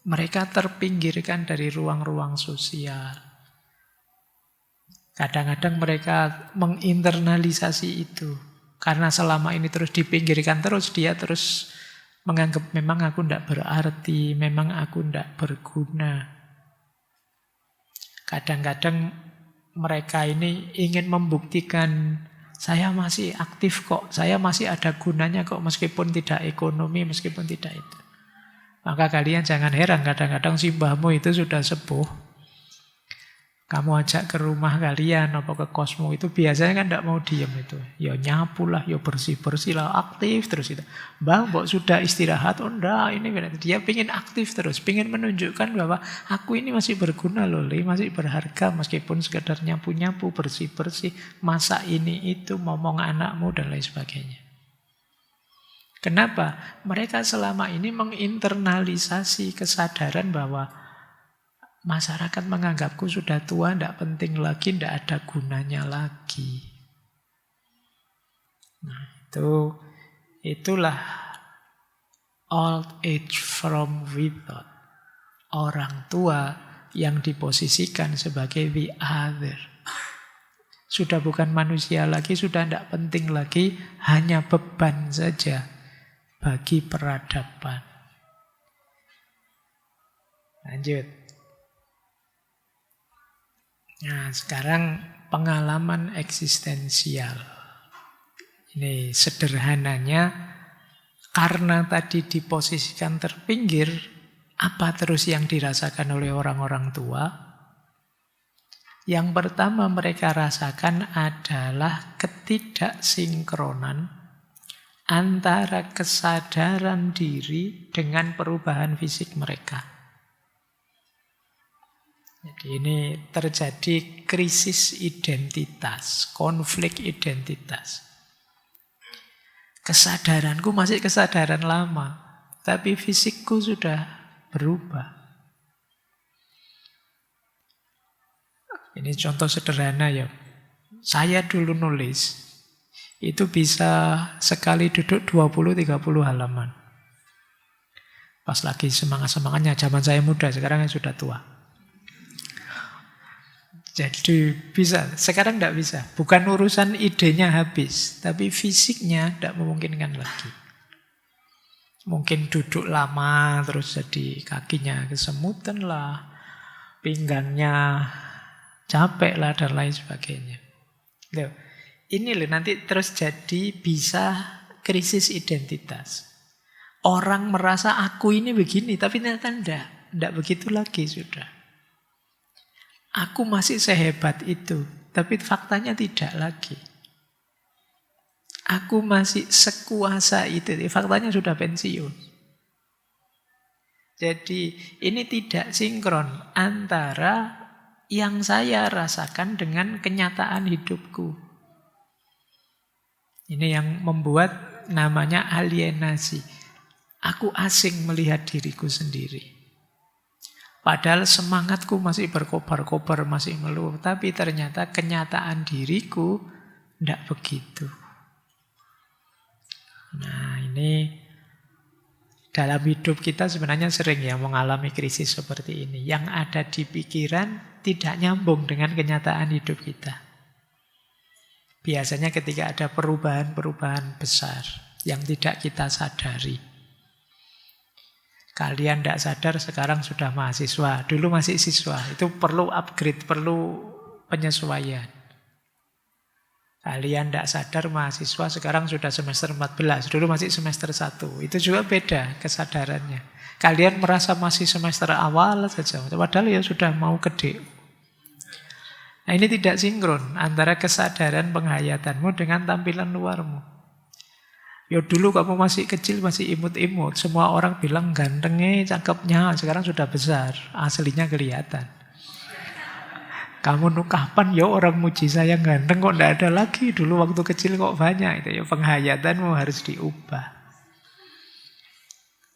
Mereka terpinggirkan dari ruang-ruang sosial. Kadang-kadang mereka menginternalisasi itu. Karena selama ini terus dipinggirkan terus, dia terus menganggap memang aku tidak berarti, memang aku tidak berguna. Kadang-kadang mereka ini ingin membuktikan, saya masih aktif kok, saya masih ada gunanya kok, meskipun tidak ekonomi, meskipun tidak itu. Maka kalian jangan heran, kadang-kadang si mbahmu itu sudah sepuh. Kamu ajak ke rumah kalian, apa ke kosmu, itu biasanya kan tidak mau diam itu. Ya nyapu lah, ya bersih-bersih lah, aktif terus itu. Bang, mbok sudah istirahat? Oh enggak, ini dia ingin aktif terus, ingin menunjukkan bahwa aku ini masih berguna loh, masih berharga, meskipun sekedar nyapu-nyapu, bersih-bersih, masak ini itu, ngomong anakmu dan lain sebagainya. Kenapa? Mereka selama ini menginternalisasi kesadaran bahwa masyarakat menganggapku sudah tua, tidak penting lagi, tidak ada gunanya lagi. Nah, itulah old age from without. Orang tua yang diposisikan sebagai the other. Sudah bukan manusia lagi, sudah tidak penting lagi, hanya beban saja bagi peradaban. Lanjut. Nah, sekarang pengalaman eksistensial. Ini sederhananya, karena tadi diposisikan terpinggir, apa terus yang dirasakan oleh orang-orang tua? Yang pertama mereka rasakan adalah ketidaksinkronan antara kesadaran diri dengan perubahan fisik mereka. Jadi ini terjadi krisis identitas, konflik identitas. Kesadaranku masih kesadaran lama, tapi fisikku sudah berubah. Ini contoh sederhana ya. Saya dulu nulis, itu bisa sekali duduk 20-30 halaman. Pas lagi semangat-semangatnya, zaman saya muda, sekarang sudah tua. Jadi bisa, sekarang tidak bisa. Bukan urusan idenya habis, tapi fisiknya tidak memungkinkan lagi. Mungkin duduk lama, terus jadi kakinya kesemutan lah, pinggangnya capek lah, dan lain sebagainya. Loh, ini loh nanti terus jadi bisa krisis identitas. Orang merasa aku ini begini, tapi ternyata tidak begitu lagi sudah. Aku masih sehebat itu, tapi faktanya tidak lagi. Aku masih sekuasa itu, faktanya sudah pensiun. Jadi ini tidak sinkron antara yang saya rasakan dengan kenyataan hidupku. Ini yang membuat namanya alienasi. Aku asing melihat diriku sendiri. Padahal semangatku masih berkobar-kobar, masih meluap. Tapi ternyata kenyataan diriku tidak begitu. Nah ini dalam hidup kita sebenarnya sering ya mengalami krisis seperti ini. Yang ada di pikiran tidak nyambung dengan kenyataan hidup kita. Biasanya ketika ada perubahan-perubahan besar yang tidak kita sadari. Kalian tidak sadar sekarang sudah mahasiswa, dulu masih siswa. Itu perlu upgrade, perlu penyesuaian. Kalian tidak sadar mahasiswa sekarang sudah semester 14, dulu masih semester 1. Itu juga beda kesadarannya. Kalian merasa masih semester awal saja, padahal ya sudah mau gede. Nah ini tidak sinkron antara kesadaran penghayatanmu dengan tampilan luarmu. Ya dulu kamu masih kecil, masih imut-imut. Semua orang bilang gantengnya, cakepnya. Sekarang sudah besar, aslinya kelihatan. Kamu kapan ya orang muji saya ganteng kok tidak ada lagi. Dulu waktu kecil kok banyak. Itu ya penghayatanmu harus diubah.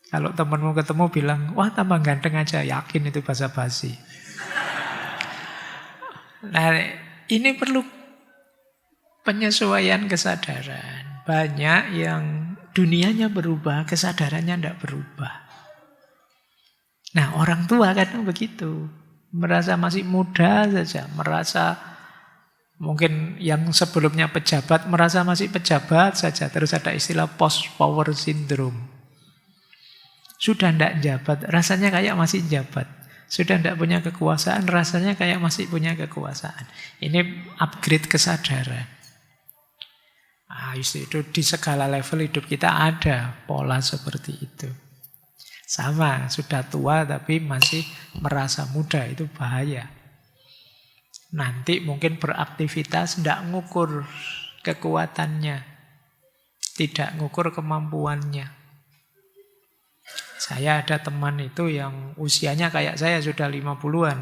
Kalau temanmu ketemu bilang, wah tambah ganteng aja. Yakin itu basa-basi. Nah ini perlu penyesuaian kesadaran. Banyak yang dunianya berubah, kesadarannya tidak berubah. Nah orang tua kadang begitu. Merasa masih muda saja, merasa Mungkin yang sebelumnya pejabat merasa masih pejabat saja. Terus ada istilah post power syndrome. Sudah tidak jabat, rasanya kayak masih jabat. Sudah tidak punya kekuasaan, rasanya kayak masih punya kekuasaan. Ini upgrade kesadaran. Itu di segala level hidup kita ada pola seperti itu. Sama, sudah tua tapi masih merasa muda, itu bahaya. Nanti mungkin beraktivitas tidak ngukur kekuatannya, tidak ngukur kemampuannya. Saya ada teman itu yang usianya kayak saya sudah 50-an.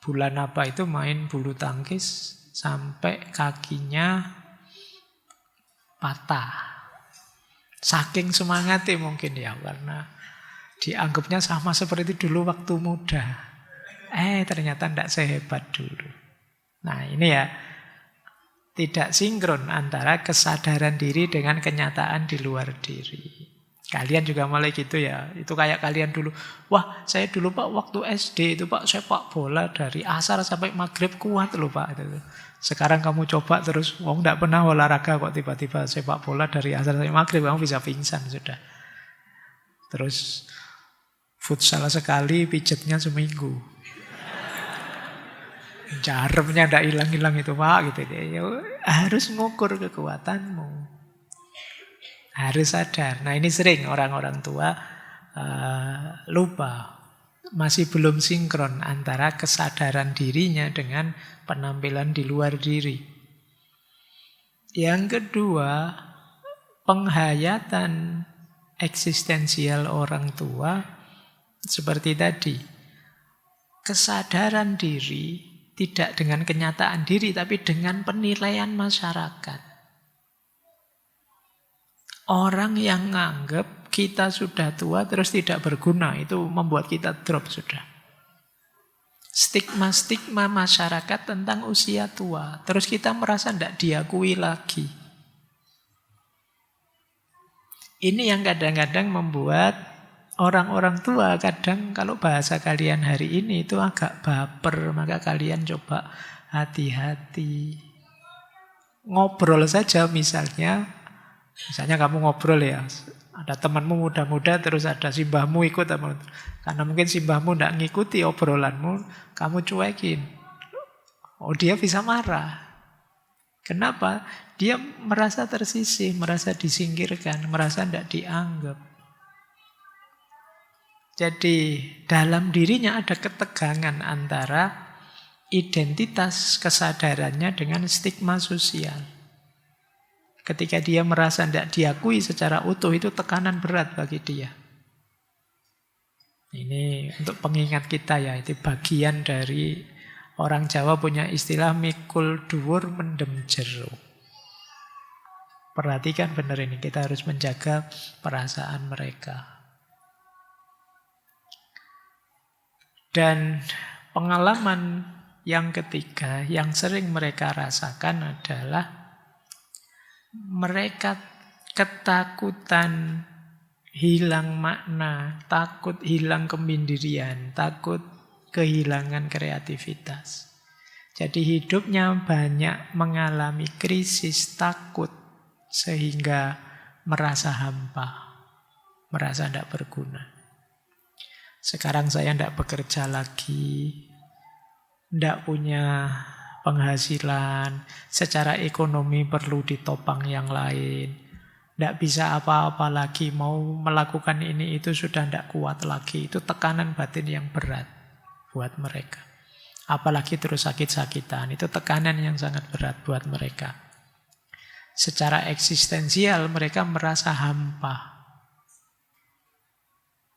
Bulan apa itu main bulu tangkis sampai kakinya patah. Saking semangatnya mungkin ya, karena dianggapnya sama seperti dulu waktu muda. Ternyata tidak sehebat dulu. Nah ini ya, tidak sinkron antara kesadaran diri dengan kenyataan di luar diri. Kalian juga mulai gitu ya. Itu kayak kalian dulu. Wah, saya dulu Pak waktu SD itu Pak sepak bola dari asar sampai maghrib kuat loh Pak. Sekarang kamu coba terus, tidak pernah olahraga kok tiba-tiba sepak bola dari asar sampai maghrib, kamu bisa pingsan sudah. Terus futsal sekali, pijetnya seminggu. Jaremnya tidak hilang-hilang itu Pak gitu. Ya, harus ngukur kekuatanmu. Harus sadar. Nah ini sering orang-orang tua lupa. Masih belum sinkron antara kesadaran dirinya dengan penampilan di luar diri. Yang kedua, penghayatan eksistensial orang tua seperti tadi. Kesadaran diri tidak dengan kenyataan diri, tapi dengan penilaian masyarakat. Orang yang nganggap kita sudah tua terus tidak berguna, itu membuat kita drop sudah. Stigma-stigma masyarakat tentang usia tua, terus kita merasa tidak diakui lagi. Ini yang kadang-kadang membuat orang-orang tua kadang kalau bahasa kalian hari ini itu agak baper, maka kalian coba hati-hati. Ngobrol saja misalnya kamu ngobrol ya, ada temanmu muda-muda terus ada simbahmu ikut, karena mungkin simbahmu tidak ngikuti obrolanmu, kamu cuekin. Dia bisa marah. Kenapa? Dia merasa tersisih, merasa disingkirkan, merasa tidak dianggap. Jadi dalam dirinya ada ketegangan antara identitas kesadarannya dengan stigma sosial. Ketika dia merasa tidak diakui secara utuh, itu tekanan berat bagi dia. Ini untuk pengingat kita ya, itu bagian dari orang Jawa punya istilah mikul dhuwur mendem jero. Perhatikan benar ini, kita harus menjaga perasaan mereka. Dan pengalaman yang ketiga yang sering mereka rasakan adalah mereka ketakutan hilang makna, takut hilang kemandirian, takut kehilangan kreativitas. Jadi hidupnya banyak mengalami krisis takut sehingga merasa hampa, merasa tidak berguna. Sekarang saya tidak bekerja lagi, tidak punya penghasilan, secara ekonomi perlu ditopang yang lain, tidak bisa apa-apa lagi, mau melakukan ini itu sudah tidak kuat lagi. Itu tekanan batin yang berat buat mereka. Apalagi terus sakit-sakitan, itu tekanan yang sangat berat buat mereka. Secara eksistensial mereka merasa hampa.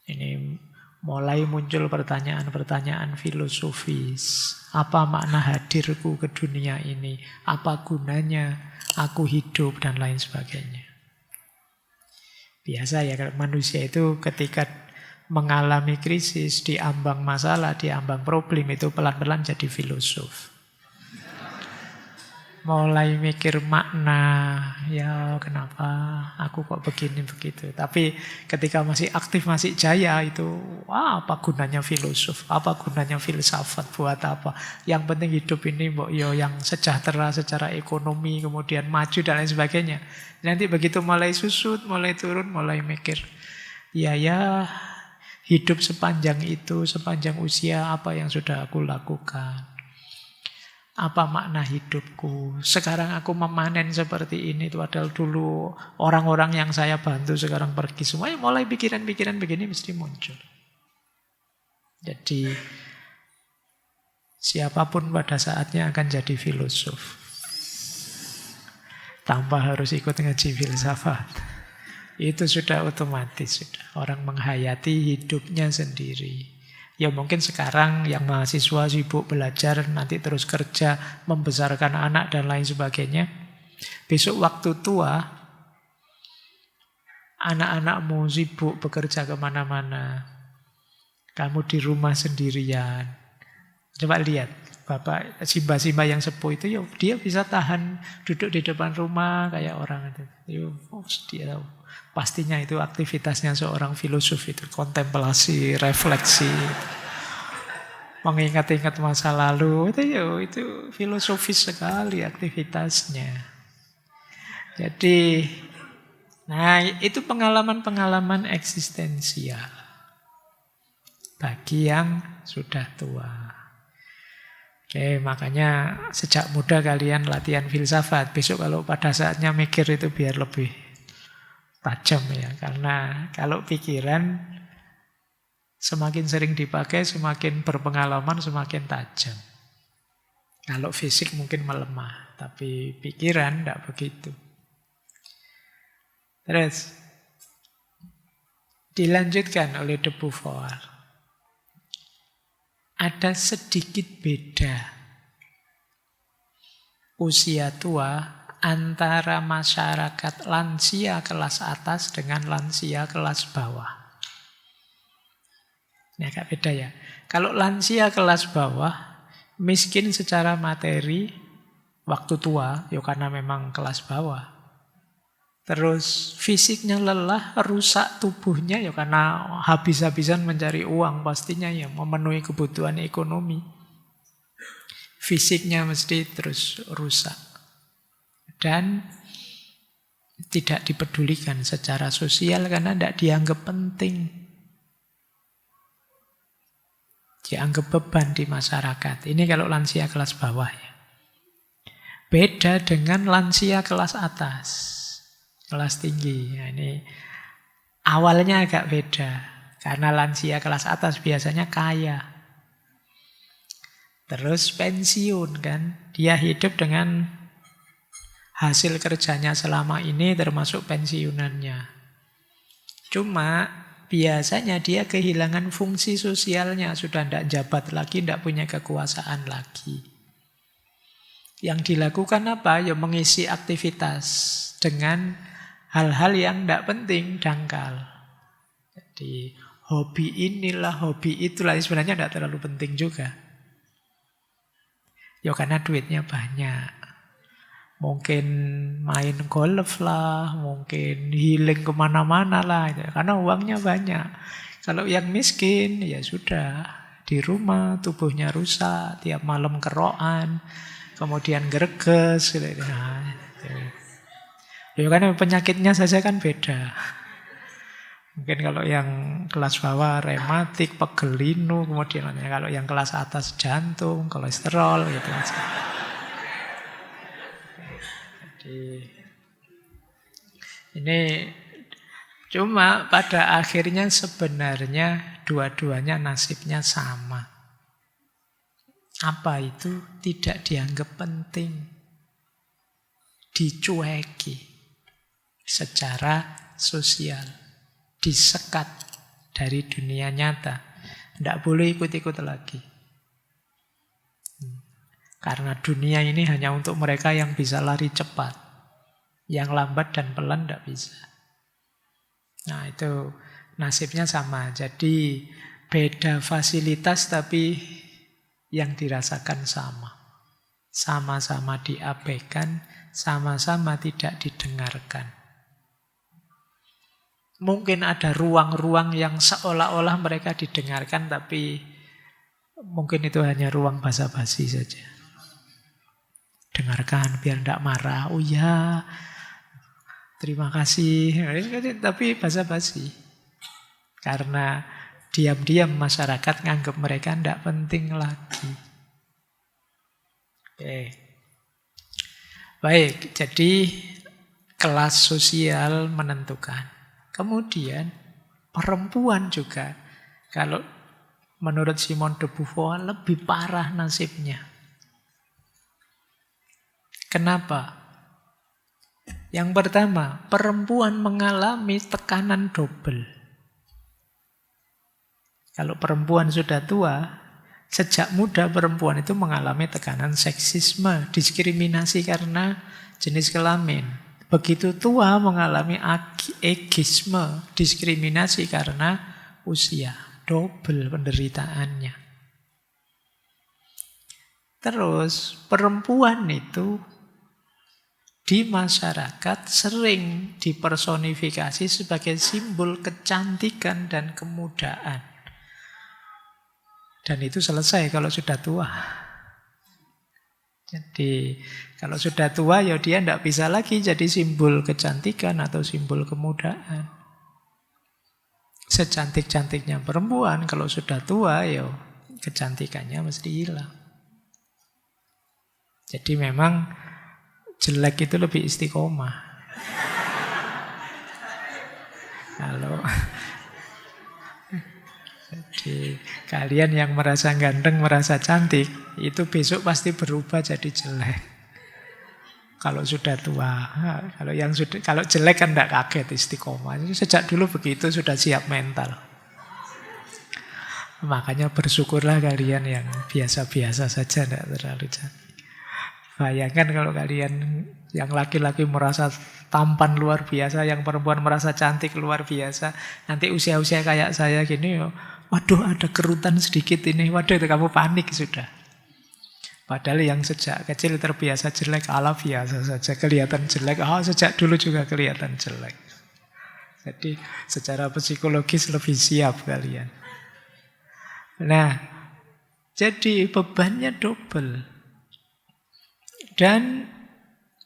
Ini mulai muncul pertanyaan-pertanyaan filosofis. Apa makna hadirku ke dunia ini? Apa gunanya aku hidup? Dan lain sebagainya. Biasa ya manusia itu ketika mengalami krisis, diambang masalah, diambang problem, itu pelan-pelan jadi filosof. mulai mikir makna, ya kenapa aku kok begini begitu. Tapi ketika masih aktif, masih jaya itu, wah apa gunanya filosof, apa gunanya filsafat, buat apa. Yang penting hidup ini mbok yo yang sejahtera secara ekonomi, kemudian maju dan lain sebagainya. Nanti begitu mulai susut, mulai turun, mulai mikir, ya hidup sepanjang itu, sepanjang usia apa yang sudah aku lakukan. Apa makna hidupku? Sekarang aku memanen seperti ini. Padahal dulu orang-orang yang saya bantu sekarang pergi. Semuanya mulai pikiran-pikiran begini mesti muncul. Jadi siapapun pada saatnya akan jadi filosof. Tanpa harus ikut ngaji filsafat. Itu sudah otomatis. Sudah. Orang menghayati hidupnya sendiri. Ya mungkin sekarang yang mahasiswa sibuk belajar, nanti terus kerja, membesarkan anak dan lain sebagainya. Besok waktu tua, anak-anakmu sibuk bekerja kemana-mana. Kamu di rumah sendirian. Coba lihat, bapak simba-simba yang sepuh itu, yuk, dia bisa tahan duduk di depan rumah kayak orang itu. Dia pastinya itu aktivitasnya seorang filosof itu, kontemplasi, refleksi, mengingat-ingat masa lalu, itu filosofis sekali aktivitasnya. Jadi, nah itu pengalaman-pengalaman eksistensial bagi yang sudah tua. Oke, makanya sejak muda kalian latihan filsafat. Besok kalau pada saatnya mikir itu biar lebih tajam ya. Karena kalau pikiran semakin sering dipakai, semakin berpengalaman, semakin tajam. Kalau fisik mungkin melemah, tapi pikiran tidak begitu. Terus dilanjutkan oleh de Beauvoir. Ada sedikit beda usia tua antara masyarakat lansia kelas atas dengan lansia kelas bawah. Ini agak beda ya. Kalau lansia kelas bawah, miskin secara materi, waktu tua, ya karena memang kelas bawah. Terus fisiknya lelah, rusak tubuhnya, ya karena habis-habisan mencari uang pastinya ya, memenuhi kebutuhan ekonomi. Fisiknya mesti terus rusak. Dan tidak dipedulikan secara sosial karena tidak dianggap penting. Dianggap beban di masyarakat. Ini kalau lansia kelas bawah ya. Beda dengan lansia kelas atas, kelas tinggi. Nah, ini awalnya agak beda. Karena lansia kelas atas biasanya kaya. Terus pensiun kan. Dia hidup dengan hasil kerjanya selama ini termasuk pensiunannya. Cuma biasanya dia kehilangan fungsi sosialnya. Sudah tidak jabat lagi, tidak punya kekuasaan lagi. Yang dilakukan apa? Ya mengisi aktivitas dengan hal-hal yang tidak penting, dangkal. Jadi hobi inilah, hobi itulah, sebenarnya tidak terlalu penting juga. Ya karena duitnya banyak. Mungkin main golf lah, mungkin healing kemana-mana lah. Karena uangnya banyak. Kalau yang miskin, ya sudah. Di rumah, tubuhnya rusak, tiap malam kerokan, kemudian greges. Nah, ya karena penyakitnya saja kan beda. Mungkin kalau yang kelas bawah rematik, pegel linu, kemudian kalau yang kelas atas jantung, kolesterol gitu. Jadi ini cuma pada akhirnya sebenarnya dua-duanya nasibnya sama. Apa itu? Tidak dianggap penting. Dicueki secara sosial. Disekat dari dunia nyata. Tidak boleh ikut-ikut lagi. Karena dunia ini hanya untuk mereka yang bisa lari cepat. Yang lambat dan pelan tidak bisa. Nah itu nasibnya sama. Jadi beda fasilitas tapi yang dirasakan sama. sama-sama diabaikan, sama-sama tidak didengarkan. Mungkin ada ruang-ruang yang seolah-olah mereka didengarkan, tapi mungkin itu hanya ruang basa-basi saja. Dengarkan biar tidak marah. Oh ya, terima kasih. Tapi basa-basi. Karena diam-diam masyarakat nganggap mereka tidak penting lagi. Oke. Baik, jadi kelas sosial menentukan. Kemudian perempuan juga, kalau menurut Simone de Beauvoir lebih parah nasibnya. Kenapa? Yang pertama, perempuan mengalami tekanan double. Kalau perempuan sudah tua, sejak muda perempuan itu mengalami tekanan seksisme, diskriminasi karena jenis kelamin. Begitu tua mengalami ageisme, diskriminasi karena usia. Double penderitaannya. Terus perempuan itu di masyarakat sering dipersonifikasi sebagai simbol kecantikan dan kemudaan. Dan itu selesai kalau sudah tua. Jadi kalau sudah tua ya dia tidak bisa lagi jadi simbol kecantikan atau simbol kemudaan. Secantik-cantiknya perempuan kalau sudah tua ya kecantikannya mesti hilang. Jadi memang jelek itu lebih istiqomah. Kalau jadi kalian yang merasa ganteng, merasa cantik, itu besok pasti berubah jadi jelek. Kalau sudah tua, kalau jelek kan tidak kaget istiqomah. Sejak dulu begitu sudah siap mental. Makanya bersyukurlah kalian yang biasa-biasa saja, tidak terlalu cantik. Bayangkan kalau kalian yang laki-laki merasa tampan luar biasa, yang perempuan merasa cantik luar biasa, nanti usia-usia kayak saya gini, waduh ada kerutan sedikit ini, waduh itu kamu panik sudah. Padahal yang sejak kecil terbiasa jelek, ala biasa saja, kelihatan jelek, sejak dulu juga kelihatan jelek. Jadi secara psikologis lebih siap kalian. Nah, jadi bebannya double. Dan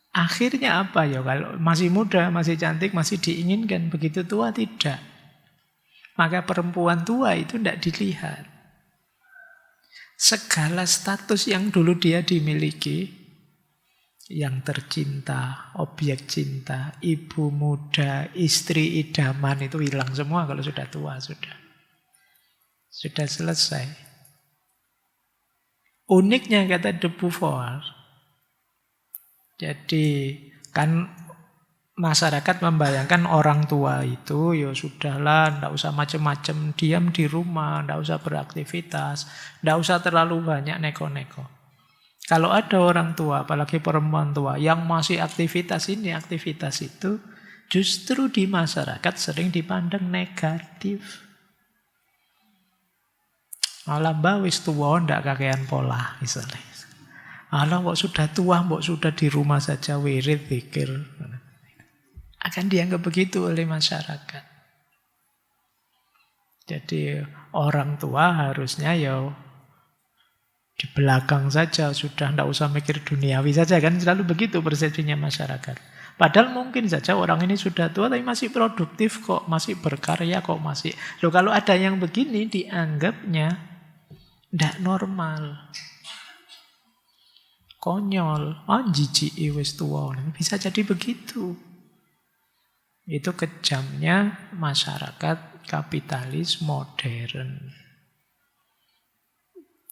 akhirnya apa ya? Kalau masih muda, masih cantik, masih diinginkan. Begitu tua tidak. Maka perempuan tua itu tidak dilihat. Segala status yang dulu dia dimiliki, yang tercinta, objek cinta, ibu muda, istri idaman, itu hilang semua kalau sudah tua. Sudah selesai. Uniknya kata de Beauvoir, jadi kan masyarakat membayangkan orang tua itu ya sudahlah, tidak usah macam-macam, diam di rumah, tidak usah beraktivitas, tidak usah terlalu banyak neko-neko. Kalau ada orang tua, apalagi perempuan tua, yang masih aktivitas ini, aktivitas itu, justru di masyarakat sering dipandang negatif. Malah mbak wis tua, tidak kakean pola misalnya. Allah kok sudah tua, kok sudah di rumah saja wirid, zikir. Akan dianggap begitu oleh masyarakat. Jadi orang tua harusnya ya di belakang saja, sudah tidak usah mikir duniawi saja, kan selalu begitu persepsinya masyarakat. Padahal mungkin saja orang ini sudah tua tapi masih produktif kok, masih berkarya kok, masih. Loh kalau ada yang begini dianggapnya tidak normal. Konyol, jijik wis tua. Bisa jadi begitu. Itu kejamnya masyarakat kapitalis modern.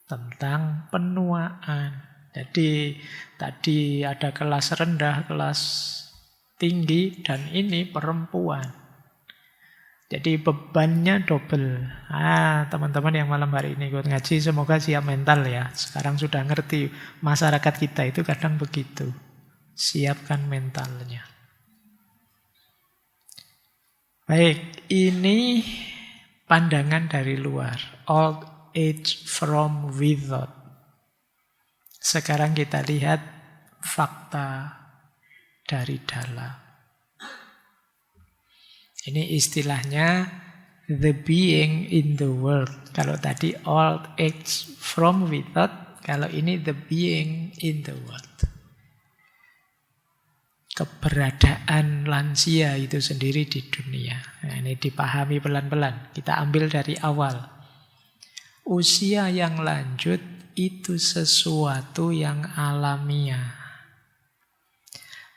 Tentang penuaan. Jadi tadi ada kelas rendah, kelas tinggi, dan ini perempuan. Jadi bebannya double. Teman-teman yang malam hari ini ikut ngaji, semoga siap mental ya. Sekarang sudah ngerti, masyarakat kita itu kadang begitu. Siapkan mentalnya. Baik, ini pandangan dari luar. Old age from without. Sekarang kita lihat fakta dari dalam. Ini istilahnya the being in the world. Kalau tadi old age from without, kalau ini the being in the world. Keberadaan lansia itu sendiri di dunia. Nah, ini dipahami pelan-pelan. Kita ambil dari awal. Usia yang lanjut itu sesuatu yang alamiah.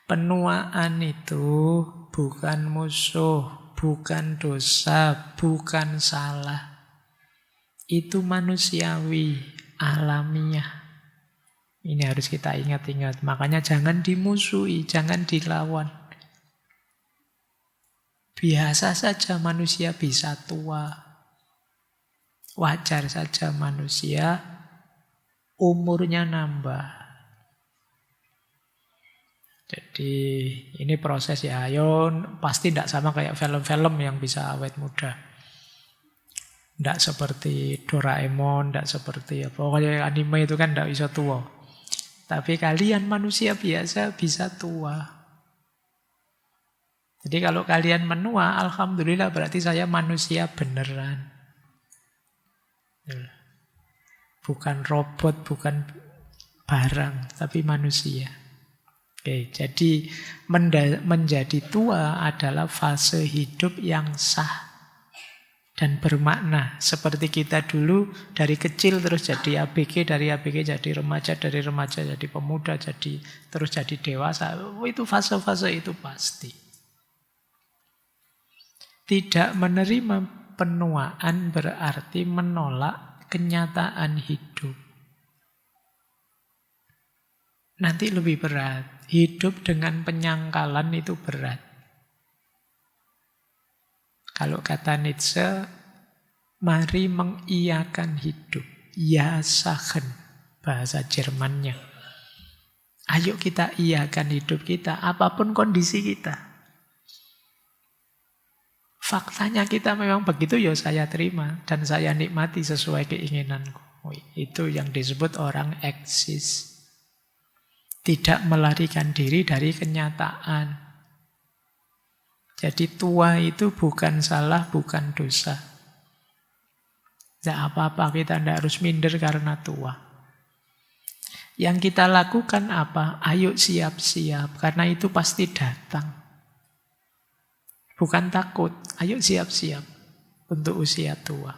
Penuaan itu bukan musuh, bukan dosa, bukan salah. Itu manusiawi, alamiah. Ini harus kita ingat-ingat. Makanya jangan dimusuhi, jangan dilawan. Biasa saja manusia bisa tua. Wajar saja manusia umurnya nambah. Jadi ini proses ya. Pasti tidak sama kayak film-film yang bisa awet muda. Tidak seperti Doraemon, tidak seperti apa. Pokoknya anime itu kan tidak bisa tua. Tapi kalian manusia biasa bisa tua. Jadi kalau kalian menua, alhamdulillah berarti saya manusia beneran. Bukan robot, bukan barang, tapi manusia. Oke, jadi menjadi tua adalah fase hidup yang sah dan bermakna. Seperti kita dulu dari kecil terus jadi ABG, dari ABG jadi remaja, dari remaja jadi pemuda, terus jadi dewasa. Itu fase-fase itu pasti. Tidak menerima penuaan berarti menolak kenyataan hidup. Nanti lebih berat. Hidup dengan penyangkalan itu berat. Kalau kata Nietzsche, mari mengiyakan hidup. Ya sachen, bahasa Jermannya. Ayo kita iyakan hidup kita, apapun kondisi kita. Faktanya kita memang begitu, ya saya terima. Dan saya nikmati sesuai keinginanku. Itu yang disebut orang eksis. Tidak melarikan diri dari kenyataan. Jadi tua itu bukan salah, bukan dosa. Tidak apa-apa, kita tidak harus minder karena tua. Yang kita lakukan apa? Ayo siap-siap, karena itu pasti datang. Bukan takut, ayo siap-siap untuk usia tua.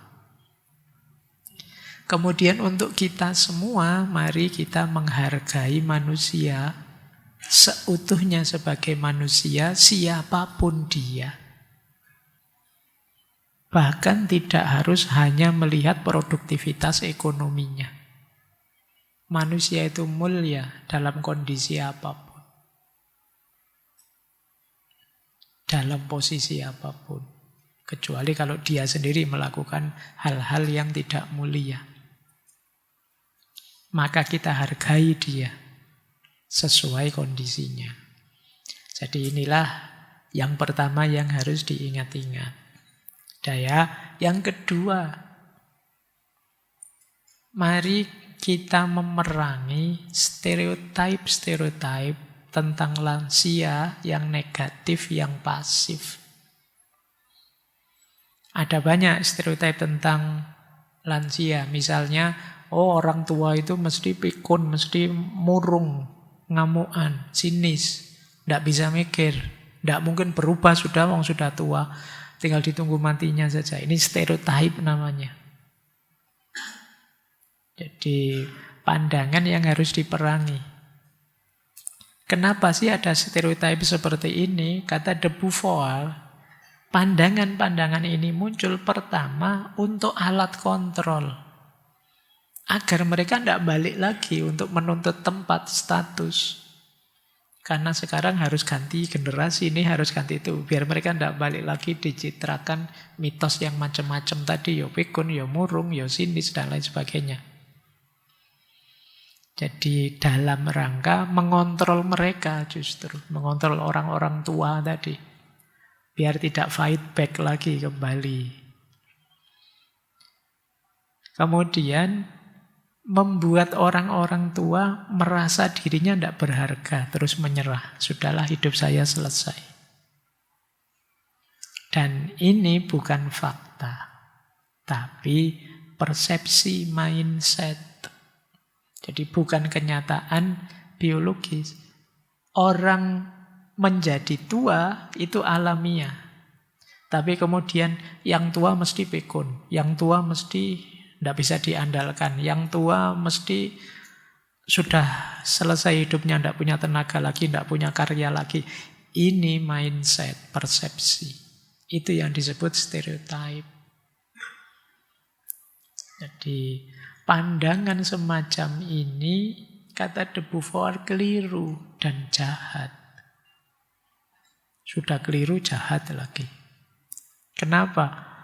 Kemudian untuk kita semua, mari kita menghargai manusia seutuhnya sebagai manusia, siapapun dia. Bahkan tidak harus hanya melihat produktivitas ekonominya. Manusia itu mulia dalam kondisi apapun. Dalam posisi apapun. Kecuali kalau dia sendiri melakukan hal-hal yang tidak mulia. Maka kita hargai dia sesuai kondisinya. Jadi inilah yang pertama yang harus diingat-ingat. Daya. Yang kedua, mari kita memerangi stereotip tentang lansia yang negatif, yang pasif. Ada banyak stereotip tentang lansia. Misalnya, orang tua itu mesti pikun, mesti murung, ngamuan, sinis, tidak bisa mikir, tidak mungkin berubah, sudah tua, tinggal ditunggu matinya saja. Ini stereotip namanya. Jadi pandangan yang harus diperangi. Kenapa sih ada stereotip seperti ini? Kata de Beauvoir, pandangan-pandangan ini muncul pertama untuk alat kontrol. Agar mereka tidak balik lagi untuk menuntut tempat, status. Karena sekarang harus ganti generasi, ini harus ganti itu. Biar mereka tidak balik lagi dicitrakan mitos yang macam-macam tadi. Ya pikun, ya murung, ya sinis, dan lain sebagainya. Jadi dalam rangka mengontrol mereka justru. Mengontrol orang-orang tua tadi. Biar tidak fight back lagi kembali. Kemudian membuat orang-orang tua merasa dirinya tidak berharga, terus menyerah. Sudahlah, hidup saya selesai. Dan ini bukan fakta, tapi persepsi mindset. Jadi bukan kenyataan biologis. Orang menjadi tua itu alamiah. Tapi kemudian yang tua mesti pikun, yang tua mesti tidak bisa diandalkan, yang tua mesti sudah selesai hidupnya, tidak punya tenaga lagi, tidak punya karya lagi. Ini mindset, persepsi. Itu yang disebut stereotype. Jadi pandangan semacam ini, kata de Beauvoir, keliru dan jahat. Sudah keliru, jahat lagi. Kenapa?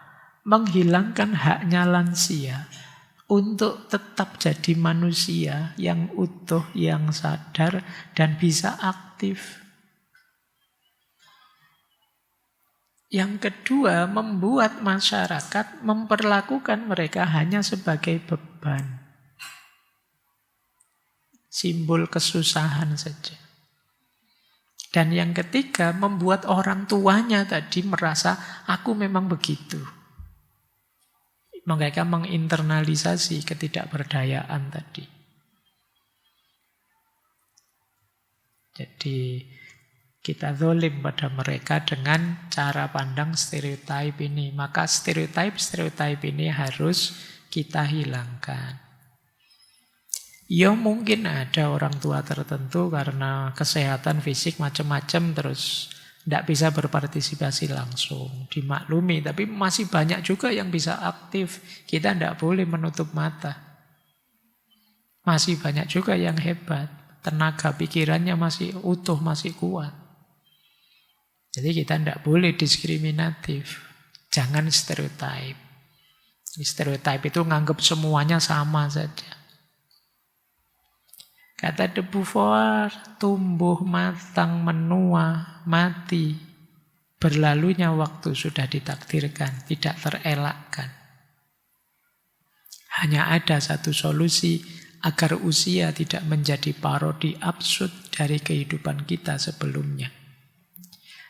Menghilangkan haknya lansia untuk tetap jadi manusia yang utuh, yang sadar, dan bisa aktif. Yang kedua, membuat masyarakat memperlakukan mereka hanya sebagai beban. Simbol kesusahan saja. Dan yang ketiga, membuat orang tuanya tadi merasa, aku memang begitu. Mereka menginternalisasi ketidakberdayaan tadi. Jadi kita zalim pada mereka dengan cara pandang stereotip ini. Maka stereotip ini harus kita hilangkan. Ya mungkin ada orang tua tertentu karena kesehatan fisik macam-macam terus tidak bisa berpartisipasi langsung, dimaklumi. Tapi masih banyak juga yang bisa aktif. Kita tidak boleh menutup mata. Masih banyak juga yang hebat. Tenaga pikirannya masih utuh, masih kuat. Jadi kita tidak boleh diskriminatif. Jangan stereotip. Stereotip itu nganggap semuanya sama saja. Kata de Beauvoir, tumbuh, matang, menua, mati. Berlalunya waktu sudah ditakdirkan, tidak terelakkan. Hanya ada satu solusi agar usia tidak menjadi parodi absurd dari kehidupan kita sebelumnya.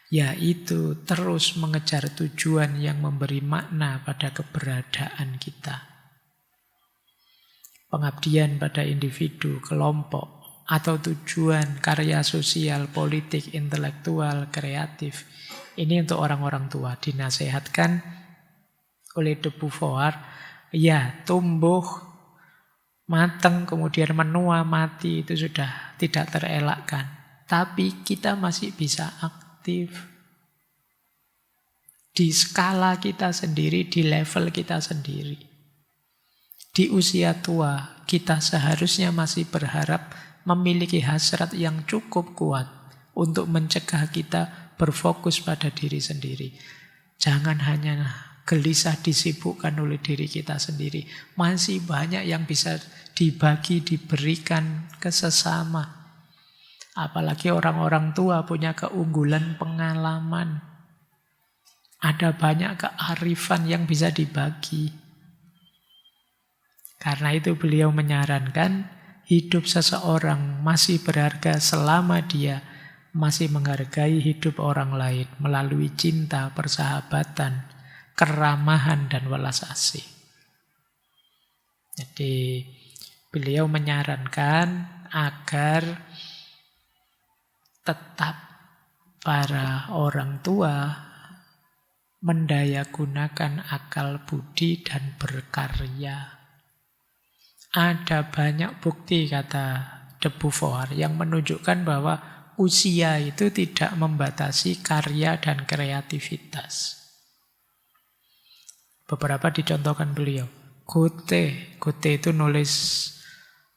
Yaitu terus mengejar tujuan yang memberi makna pada keberadaan kita. Pengabdian pada individu, kelompok, atau tujuan karya sosial, politik, intelektual, kreatif. Ini untuk orang-orang tua. Dinasehatkan oleh de Beauvoir, ya tumbuh, matang, kemudian menua, mati, itu sudah tidak terelakkan. Tapi kita masih bisa aktif. Di skala kita sendiri, di level kita sendiri. Di usia tua, kita seharusnya masih berharap memiliki hasrat yang cukup kuat untuk mencegah kita berfokus pada diri sendiri. Jangan hanya gelisah disibukkan oleh diri kita sendiri. Masih banyak yang bisa dibagi, diberikan ke sesama. Apalagi orang-orang tua punya keunggulan pengalaman. Ada banyak kearifan yang bisa dibagi. Karena itu beliau menyarankan hidup seseorang masih berharga selama dia masih menghargai hidup orang lain melalui cinta, persahabatan, keramahan, dan welas asih. Jadi beliau menyarankan agar tetap para orang tua mendayagunakan akal budi dan berkarya. Ada banyak bukti, kata de Beauvoir, yang menunjukkan bahwa usia itu tidak membatasi karya dan kreativitas. Beberapa dicontohkan beliau. Goethe itu nulis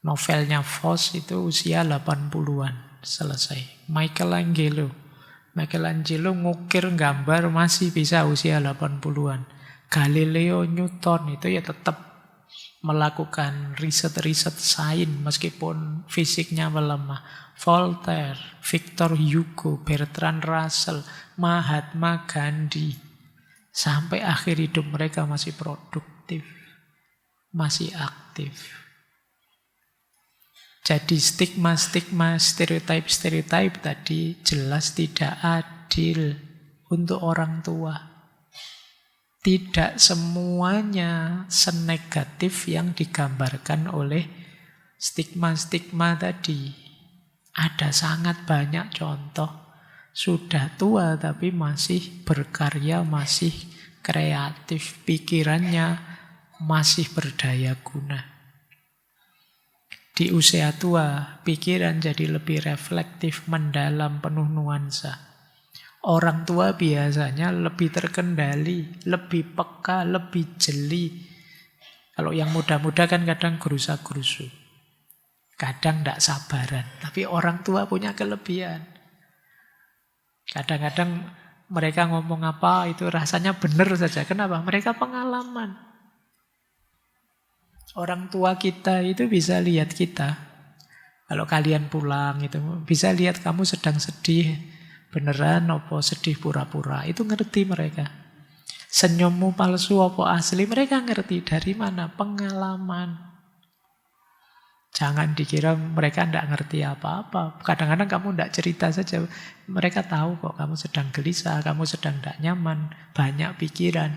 novelnya Faust itu usia 80-an selesai. Michelangelo ngukir gambar masih bisa usia 80-an. Galileo, Newton itu ya tetap melakukan riset-riset sains meskipun fisiknya melemah. Voltaire, Victor Hugo, Bertrand Russell, Mahatma Gandhi. Sampai akhir hidup mereka masih produktif, masih aktif. Jadi stigma-stigma, stereotip-stereotip tadi jelas tidak adil untuk orang tua. Tidak semuanya senegatif yang digambarkan oleh stigma-stigma tadi. Ada sangat banyak contoh sudah tua tapi masih berkarya, masih kreatif, pikirannya masih berdaya guna. Di usia tua, pikiran jadi lebih reflektif, mendalam, penuh nuansa. Orang tua biasanya lebih terkendali, lebih peka, lebih jeli. Kalau yang muda-muda kan kadang gerusa-gerusu. Kadang tidak sabaran. Tapi orang tua punya kelebihan. Kadang-kadang mereka ngomong apa itu rasanya benar saja. Kenapa? Mereka pengalaman. Orang tua kita itu bisa lihat kita. Kalau kalian pulang itu bisa lihat kamu sedang sedih beneran apa sedih pura-pura. Itu ngerti mereka. Senyummu palsu apa asli mereka ngerti. Dari mana? Pengalaman. Jangan dikira mereka tidak ngerti apa-apa. Kadang-kadang kamu tidak cerita saja. Mereka tahu kok kamu sedang gelisah, kamu sedang tidak nyaman, banyak pikiran.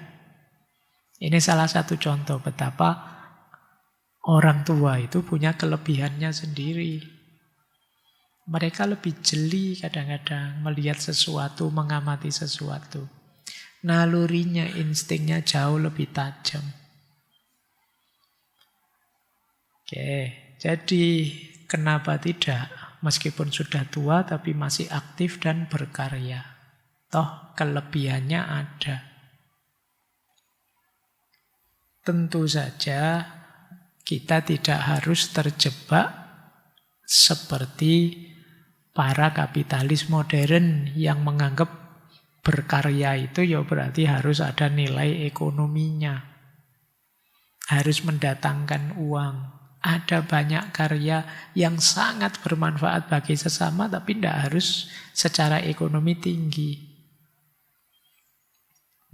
Ini salah satu contoh betapa orang tua itu punya kelebihannya sendiri. Mereka lebih jeli kadang-kadang melihat sesuatu, mengamati sesuatu. Nalurinya, instingnya jauh lebih tajam. Oke, jadi kenapa tidak? Meskipun sudah tua tapi masih aktif dan berkarya. Toh kelebihannya ada. Tentu saja kita tidak harus terjebak seperti para kapitalis modern yang menganggap berkarya itu ya berarti harus ada nilai ekonominya. Harus mendatangkan uang. Ada banyak karya yang sangat bermanfaat bagi sesama tapi tidak harus secara ekonomi tinggi.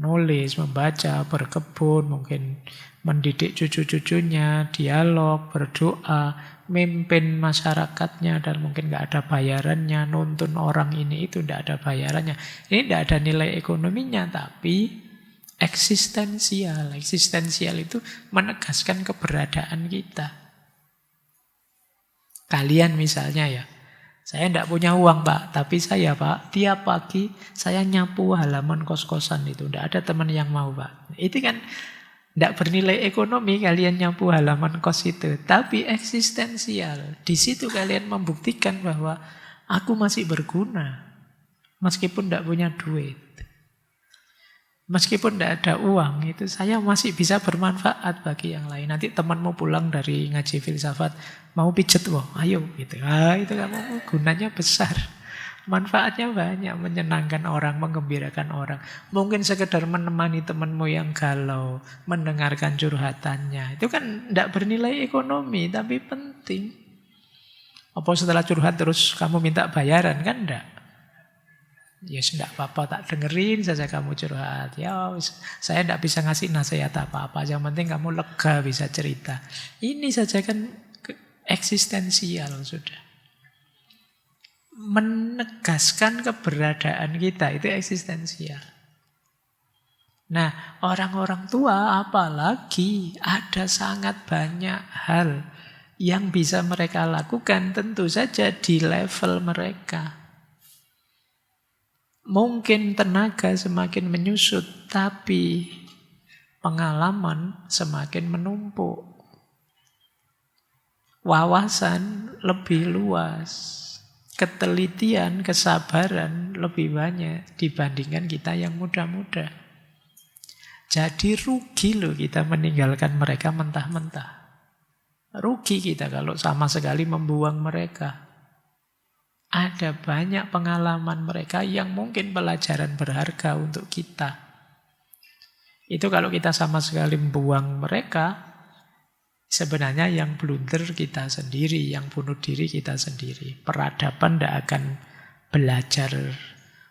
Nulis, membaca, berkebun, mungkin mendidik cucu-cucunya, dialog, berdoa, memimpin masyarakatnya dan mungkin nggak ada bayarannya, nuntun orang ini itu nggak ada bayarannya. Ini nggak ada nilai ekonominya, tapi eksistensial. Eksistensial itu menegaskan keberadaan kita. Kalian misalnya ya, saya tidak punya uang Pak, tapi saya Pak, tiap pagi saya nyapu halaman kos-kosan itu. Tidak ada teman yang mau Pak. Itu kan tidak bernilai ekonomi kalian nyapu halaman kos itu. Tapi eksistensial. Di situ kalian membuktikan bahwa aku masih berguna. Meskipun tidak punya duit. Meskipun tidak ada uang, itu saya masih bisa bermanfaat bagi yang lain. Nanti temanmu pulang dari ngaji filsafat, mau pijet wah, ayo gitu. Itu kamu gunanya besar. Manfaatnya banyak, menyenangkan orang, menggembirakan orang. Mungkin sekedar menemani temanmu yang galau, mendengarkan curhatannya. Itu kan tidak bernilai ekonomi, tapi penting. Apa setelah curhat terus kamu minta bayaran? Kan enggak. Ya sudah apa-apa, tak dengerin saja kamu curhat. Ya saya tidak bisa ngasih nasihat apa-apa. Yang penting kamu lega bisa cerita. Ini saja kan eksistensial sudah. Menegaskan keberadaan kita itu eksistensial. Nah, orang-orang tua apalagi ada sangat banyak hal yang bisa mereka lakukan tentu saja di level mereka. Mungkin tenaga semakin menyusut, tapi pengalaman semakin menumpuk. Wawasan lebih luas. Ketelitian, kesabaran lebih banyak dibandingkan kita yang muda-muda. Jadi rugi loh kita meninggalkan mereka mentah-mentah. Rugi kita kalau sama sekali membuang mereka. Ada banyak pengalaman mereka yang mungkin pelajaran berharga untuk kita. Itu kalau kita sama sekali membuang mereka, sebenarnya yang blunder kita sendiri, yang bunuh diri kita sendiri. Peradaban tidak akan belajar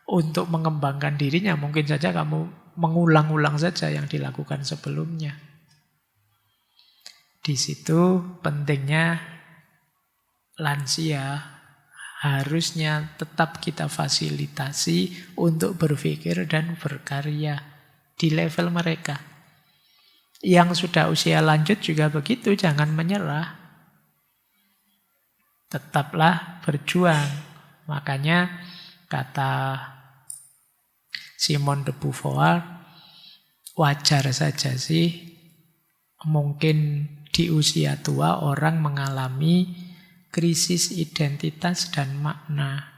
untuk mengembangkan dirinya. Mungkin saja kamu mengulang-ulang saja yang dilakukan sebelumnya. Di situ pentingnya lansia harusnya tetap kita fasilitasi untuk berpikir dan berkarya di level mereka. Yang sudah usia lanjut juga begitu, jangan menyerah. Tetaplah berjuang. Makanya kata Simone de Beauvoir, wajar saja sih mungkin di usia tua orang mengalami krisis identitas dan makna.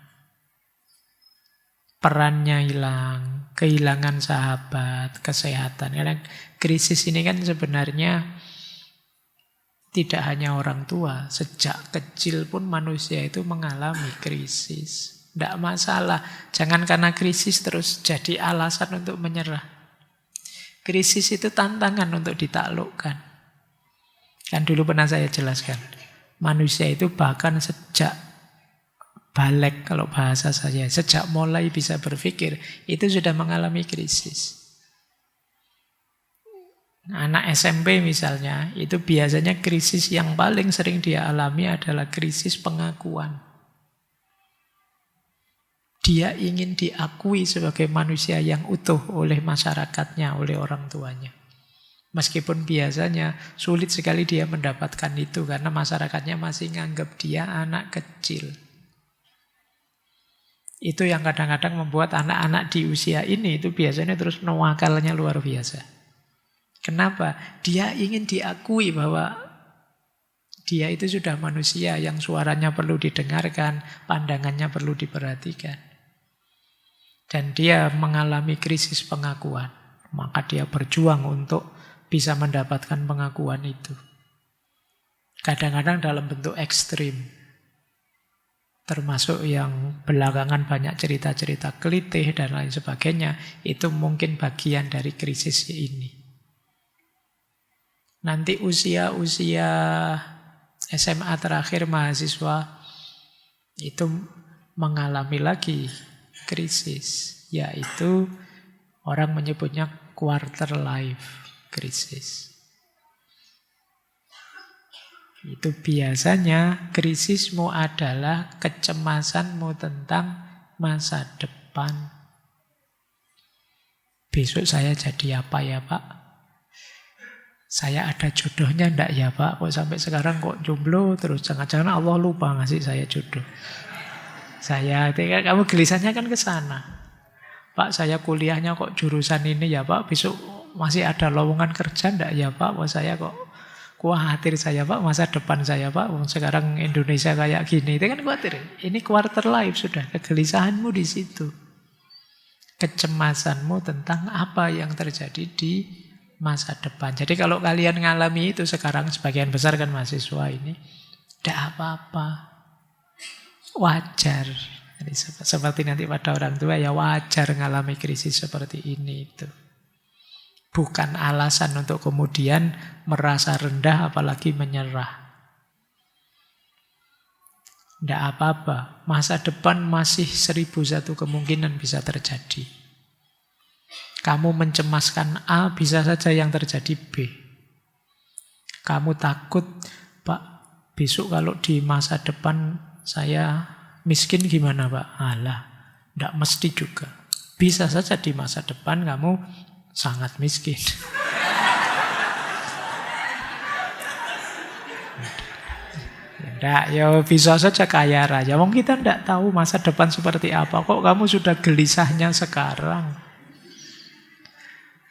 Perannya hilang, kehilangan sahabat, kesehatan. Karena krisis ini kan sebenarnya tidak hanya orang tua. Sejak kecil pun manusia itu mengalami krisis. Tidak masalah. Jangan karena krisis terus jadi alasan untuk menyerah. Krisis itu tantangan untuk ditaklukkan. Kan dulu pernah saya jelaskan. Manusia itu bahkan sejak balik, kalau bahasa saya, sejak mulai bisa berpikir, itu sudah mengalami krisis. Anak SMP misalnya, itu biasanya krisis yang paling sering dia alami adalah krisis pengakuan. Dia ingin diakui sebagai manusia yang utuh oleh masyarakatnya, oleh orang tuanya. Meskipun biasanya sulit sekali dia mendapatkan itu, karena masyarakatnya masih nganggap dia anak kecil. Itu yang kadang-kadang membuat anak-anak di usia ini itu biasanya terus nakalnya luar biasa. Kenapa? Dia ingin diakui bahwa dia itu sudah manusia yang suaranya perlu didengarkan, pandangannya perlu diperhatikan. Dan dia mengalami krisis pengakuan. Maka dia berjuang untuk bisa mendapatkan pengakuan itu. Kadang-kadang dalam bentuk ekstrim. Termasuk yang belakangan banyak cerita-cerita kelitih dan lain sebagainya. Itu mungkin bagian dari krisis ini. Nanti usia-usia SMA terakhir mahasiswa itu mengalami lagi krisis. Yaitu orang menyebutnya quarter life crisis. Itu biasanya krisismu adalah kecemasanmu tentang masa depan. Besok saya jadi apa ya Pak? Saya ada jodohnya enggak ya Pak? Kok sampai sekarang kok jomblo terus? Jangan-jangan Allah lupa ngasih saya jodoh. Kamu gelisahnya kan ke sana. Pak, saya kuliahnya kok jurusan ini ya Pak? Besok masih ada lowongan kerja enggak ya Pak? Wah saya kok khawatir saya Pak, masa depan saya Pak, sekarang Indonesia kayak gini, itu kan khawatir. Ini quarter life sudah, kegelisahanmu di situ. Kecemasanmu tentang apa yang terjadi di masa depan. Jadi kalau kalian ngalami itu sekarang, sebagian besar kan mahasiswa ini, tidak apa-apa. Wajar. Jadi seperti nanti pada orang tua ya wajar ngalami krisis seperti ini itu. Bukan alasan untuk kemudian merasa rendah apalagi menyerah. Tidak apa-apa. Masa depan masih 1001 kemungkinan bisa terjadi. Kamu mencemaskan A, bisa saja yang terjadi B. Kamu takut, Pak, besok kalau di masa depan saya miskin gimana Pak? Alah, tidak mesti juga. Bisa saja di masa depan kamu sangat miskin. Tidak, ya bisa saja kaya raya. Wong kita tidak tahu masa depan seperti apa. Kok kamu sudah gelisahnya sekarang?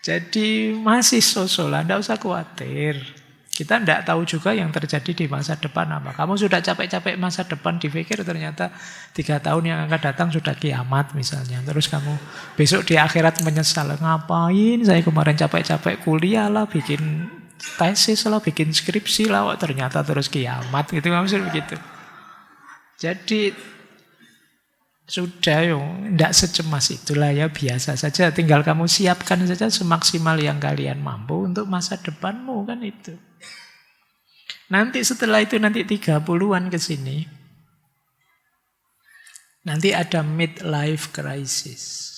Jadi masih sosolah, tidak usah khawatir. Kita tidak tahu juga yang terjadi di masa depan apa. Kamu sudah capek-capek masa depan dipikir ternyata 3 tahun yang akan datang sudah kiamat misalnya. Terus kamu besok di akhirat menyesal. Ngapain saya kemarin capek-capek kuliah lah, bikin tesis lah, bikin skripsi lah. Ternyata terus kiamat. Gitu kamu sudah begitu. Jadi sudah tidak secemas itulah ya, biasa saja. Tinggal kamu siapkan saja semaksimal yang kalian mampu untuk masa depanmu kan itu. Nanti setelah itu nanti 30-an ke sini. Nanti ada midlife crisis.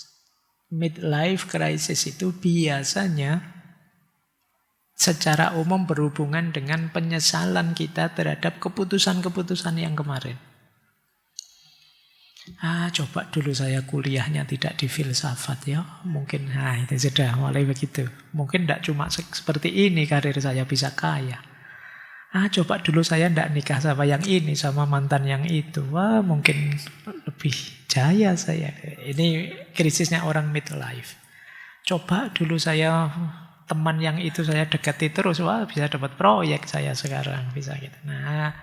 Midlife crisis itu biasanya secara umum berhubungan dengan penyesalan kita terhadap keputusan-keputusan yang kemarin. Coba dulu saya kuliahnya tidak di filsafat ya. Mungkin, itu sudah mulai begitu. Mungkin tidak cuma seperti ini karir saya bisa kaya. Coba dulu saya tidak nikah sama yang ini, sama mantan yang itu. Mungkin lebih jaya saya. Ini krisisnya orang midlife. Coba dulu saya teman yang itu saya dekati terus, bisa dapat proyek saya sekarang, bisa gitu. Nah,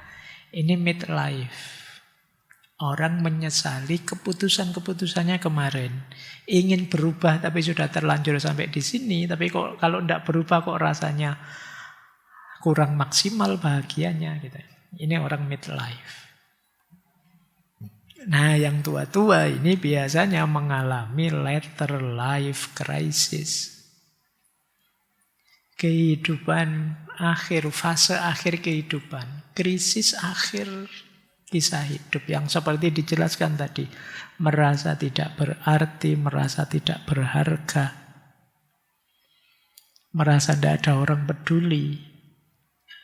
ini midlife. Orang menyesali keputusan-keputusannya kemarin. Ingin berubah tapi sudah terlanjur sampai di sini. Tapi kok kalau tidak berubah kok rasanya kurang maksimal bahagianya. Gitu. Ini orang midlife. Nah yang tua-tua ini biasanya mengalami later life crisis. Kehidupan akhir, fase akhir kehidupan. Krisis akhir kisah hidup yang seperti dijelaskan tadi. Merasa tidak berarti, merasa tidak berharga. Merasa tidak ada orang peduli.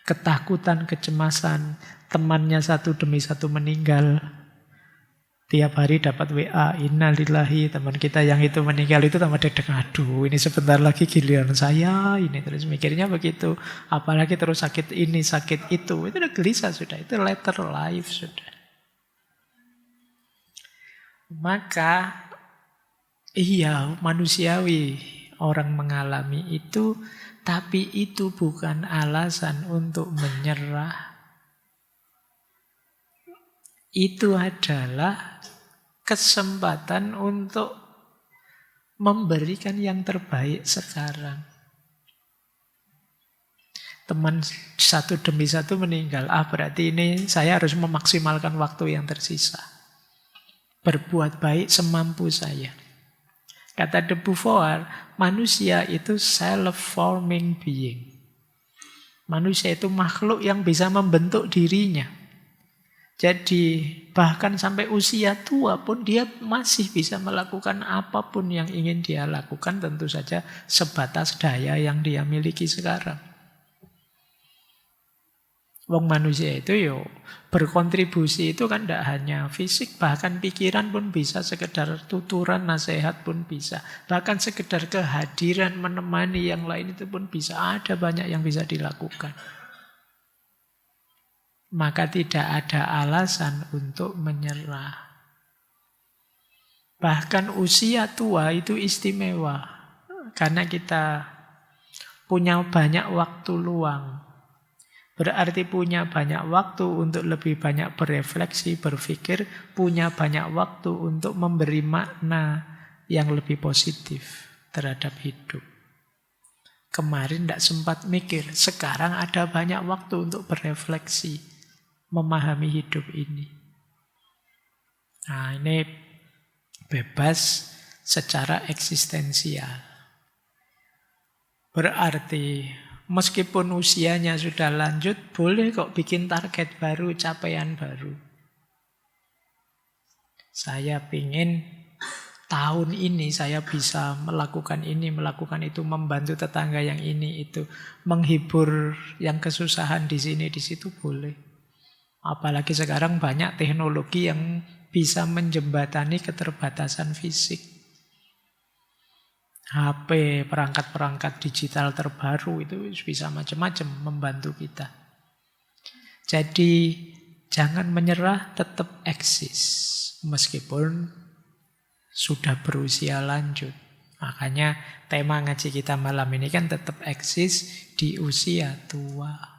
Ketakutan, kecemasan. Temannya satu demi satu meninggal. Tiap hari dapat WA, innalillahi, teman kita yang itu meninggal itu tambah deg-deg. Aduh, ini sebentar lagi giliran saya. Ini terus mikirnya begitu. Apalagi terus sakit ini, sakit itu. Itu udah gelisah sudah. Itu later life sudah. Maka, iya manusiawi orang mengalami itu. Tapi itu bukan alasan untuk menyerah. Itu adalah kesempatan untuk memberikan yang terbaik sekarang. Teman satu demi satu meninggal. Berarti ini saya harus memaksimalkan waktu yang tersisa. Berbuat baik semampu saya. Kata de Beauvoir, manusia itu self-forming being. Manusia itu makhluk yang bisa membentuk dirinya. Jadi bahkan sampai usia tua pun dia masih bisa melakukan apapun yang ingin dia lakukan. Tentu saja sebatas daya yang dia miliki sekarang. Wong manusia itu berkontribusi itu kan tidak hanya fisik. Bahkan pikiran pun bisa. Sekedar tuturan, nasihat pun bisa. Bahkan sekedar kehadiran menemani yang lain itu pun bisa. Ada banyak yang bisa dilakukan. Maka tidak ada alasan untuk menyerah. Bahkan usia tua itu istimewa. Karena kita punya banyak waktu luang. Berarti punya banyak waktu untuk lebih banyak berefleksi, berpikir. Punya banyak waktu untuk memberi makna yang lebih positif terhadap hidup. Kemarin tidak sempat mikir. Sekarang ada banyak waktu untuk berefleksi. Memahami hidup ini. Nah ini bebas secara eksistensial. Berarti meskipun usianya sudah lanjut, boleh kok bikin target baru, capaian baru. Saya pingin tahun ini saya bisa melakukan ini, melakukan itu, membantu tetangga yang ini, itu. Menghibur yang kesusahan di sini, di situ boleh. Apalagi sekarang banyak teknologi yang bisa menjembatani keterbatasan fisik. HP, perangkat-perangkat digital terbaru itu bisa macam-macam membantu kita. Jadi jangan menyerah, tetap eksis. Meskipun sudah berusia lanjut. Makanya tema ngaji kita malam ini kan tetap eksis di usia tua.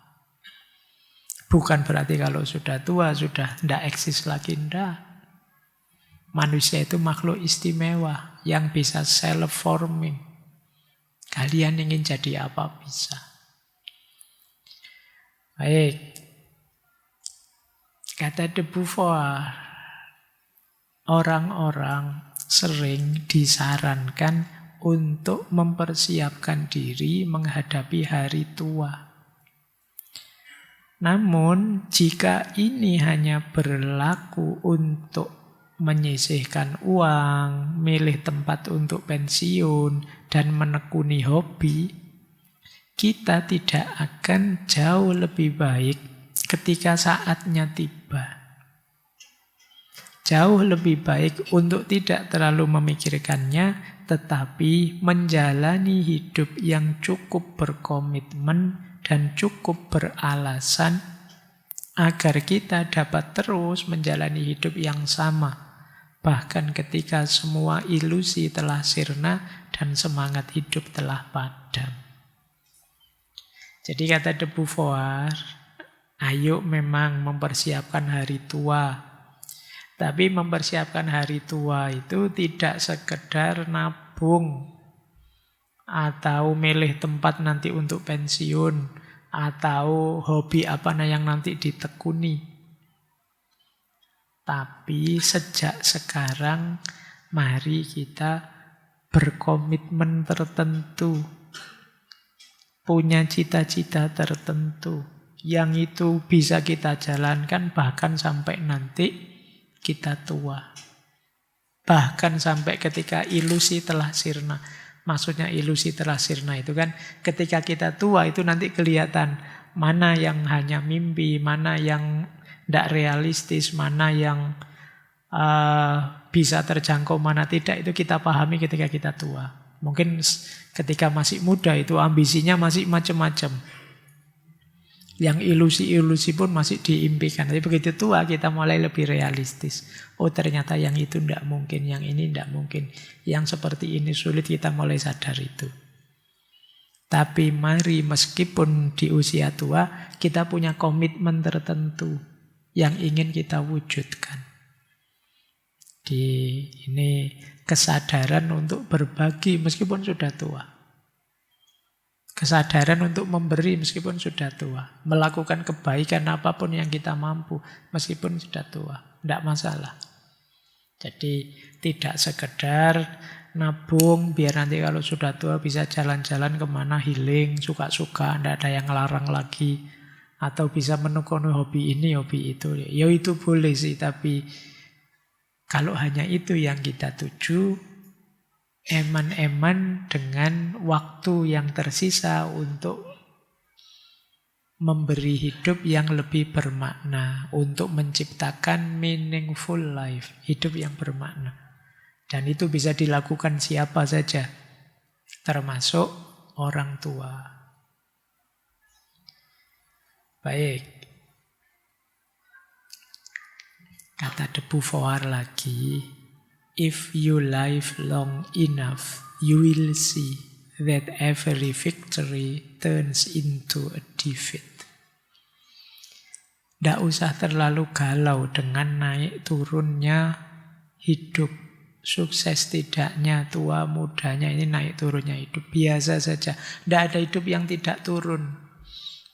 Bukan berarti kalau sudah tua, sudah tidak eksis lagi, tidak. Manusia itu makhluk istimewa yang bisa self-forming. Kalian ingin jadi apa bisa. Baik. Kata de Beauvoir, orang-orang sering disarankan untuk mempersiapkan diri menghadapi hari tua. Namun, jika ini hanya berlaku untuk menyisihkan uang, milih tempat untuk pensiun, dan menekuni hobi, kita tidak akan jauh lebih baik ketika saatnya tiba. Jauh lebih baik untuk tidak terlalu memikirkannya, tetapi menjalani hidup yang cukup berkomitmen dan cukup beralasan agar kita dapat terus menjalani hidup yang sama. Bahkan ketika semua ilusi telah sirna dan semangat hidup telah padam. Jadi kata de Beauvoir, ayo memang mempersiapkan hari tua. Tapi mempersiapkan hari tua itu tidak sekedar nabung atau milih tempat nanti untuk pensiun atau hobi apa yang nanti ditekuni. Tapi sejak sekarang mari kita berkomitmen tertentu, punya cita-cita tertentu yang itu bisa kita jalankan bahkan sampai nanti kita tua. Bahkan sampai ketika ilusi telah sirna. Maksudnya ilusi telah sirna itu kan ketika kita tua itu nanti kelihatan mana yang hanya mimpi, mana yang tidak realistis, mana yang bisa terjangkau, mana tidak. Itu kita pahami ketika kita tua. Mungkin ketika masih muda itu ambisinya masih macam-macam. Yang ilusi-ilusi pun masih diimpikan. Tapi begitu tua kita mulai lebih realistis. Oh ternyata yang itu tidak mungkin, yang ini tidak mungkin. Yang seperti ini sulit, kita mulai sadar itu. Tapi mari meskipun di usia tua, kita punya komitmen tertentu yang ingin kita wujudkan. Ini kesadaran untuk berbagi meskipun sudah tua. Kesadaran untuk memberi meskipun sudah tua. Melakukan kebaikan apapun yang kita mampu meskipun sudah tua. Tidak masalah. Jadi tidak sekedar nabung biar nanti kalau sudah tua bisa jalan-jalan kemana healing, suka-suka, tidak ada yang larang lagi. Atau bisa menekuni hobi ini, hobi itu. Ya itu boleh sih, tapi kalau hanya itu yang kita tuju, eman-eman dengan waktu yang tersisa untuk memberi hidup yang lebih bermakna, untuk menciptakan meaningful life, hidup yang bermakna. Dan itu bisa dilakukan siapa saja, termasuk orang tua. Baik. Kata de Beauvoir lagi, if you live long enough, you will see that every victory turns into a defeat. Tidak usah terlalu galau dengan naik turunnya hidup. Sukses tidaknya, tua mudanya, ini naik turunnya hidup. Biasa saja. Tidak ada hidup yang tidak turun.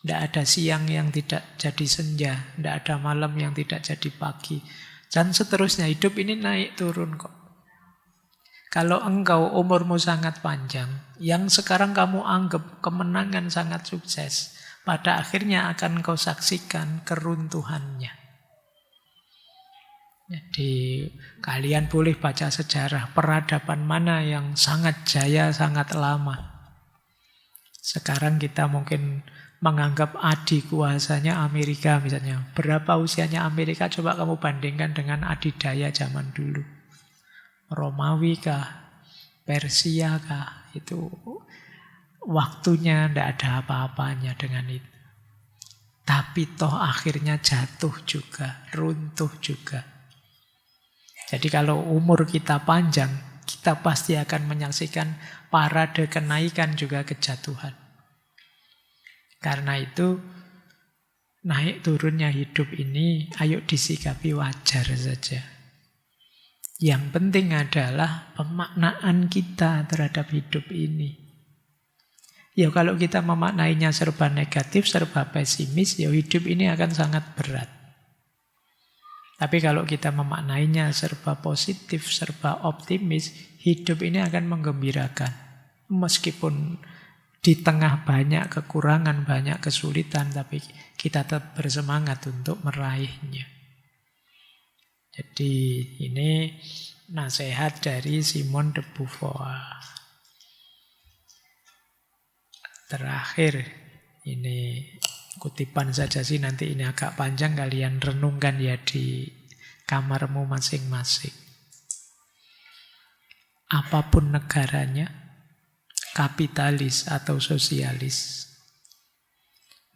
Tidak ada siang yang tidak jadi senja. Tidak ada malam yang tidak jadi pagi. Dan seterusnya, hidup ini naik turun kok. Kalau engkau umurmu sangat panjang, yang sekarang kamu anggap kemenangan sangat sukses, pada akhirnya akan kau saksikan keruntuhannya. Jadi kalian boleh baca sejarah peradaban mana yang sangat jaya, sangat lama. Sekarang kita mungkin menganggap adikuasanya Amerika misalnya. Berapa usianya Amerika? Coba kamu bandingkan dengan adidaya zaman dulu. Romawi kah? Persia kah? Itu waktunya tidak ada apa-apanya dengan itu. Tapi toh akhirnya jatuh juga, runtuh juga. Jadi kalau umur kita panjang, kita pasti akan menyaksikan parade kenaikan juga kejatuhan. Karena itu, naik turunnya hidup ini, ayo disikapi wajar saja. Yang penting adalah pemaknaan kita terhadap hidup ini. Ya kalau kita memaknainya serba negatif, serba pesimis, ya hidup ini akan sangat berat. Tapi kalau kita memaknainya serba positif, serba optimis, hidup ini akan menggembirakan. Meskipun di tengah banyak kekurangan, banyak kesulitan, tapi kita tetap bersemangat untuk meraihnya. Jadi ini nasihat dari Simone de Beauvoir. Terakhir, ini kutipan saja sih, nanti ini agak panjang, kalian renungkan ya di kamarmu masing-masing. Apapun negaranya, kapitalis atau sosialis,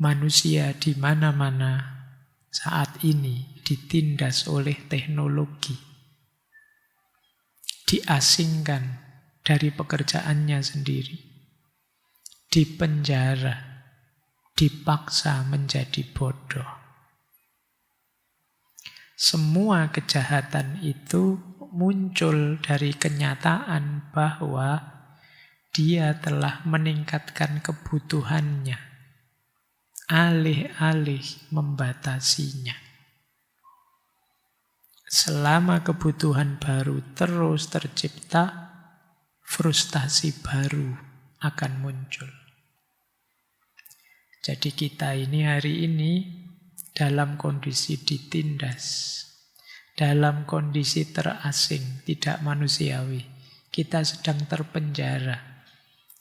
manusia di mana-mana saat ini ditindas oleh teknologi, diasingkan dari pekerjaannya sendiri, dipenjara, dipaksa menjadi bodoh. Semua kejahatan itu muncul dari kenyataan bahwa dia telah meningkatkan kebutuhannya, alih-alih membatasinya. Selama kebutuhan baru terus tercipta, frustasi baru akan muncul. Jadi kita ini hari ini dalam kondisi ditindas, dalam kondisi terasing, tidak manusiawi. Kita sedang terpenjara.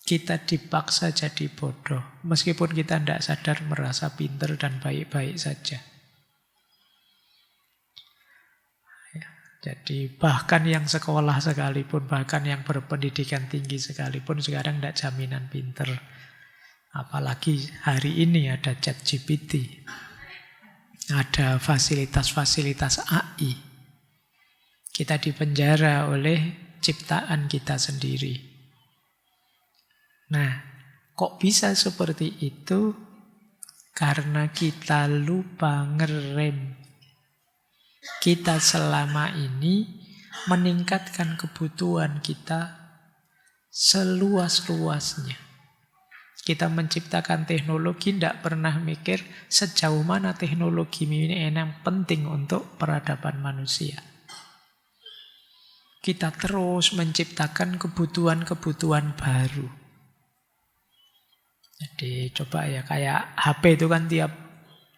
Kita dipaksa jadi bodoh. Meskipun kita tidak sadar, merasa pintar dan baik-baik saja. Jadi bahkan yang sekolah sekalipun, bahkan yang berpendidikan tinggi sekalipun, sekarang tidak jaminan pintar. Apalagi hari ini ada ChatGPT. Ada fasilitas-fasilitas AI. Kita dipenjara oleh ciptaan kita sendiri. Nah, kok bisa seperti itu? Karena kita lupa ngerem. Kita selama ini meningkatkan kebutuhan kita seluas-luasnya. Kita menciptakan teknologi, tidak pernah mikir sejauh mana teknologi ini yang penting untuk peradaban manusia. Kita terus menciptakan kebutuhan-kebutuhan baru. Jadi coba ya, kayak HP itu kan tiap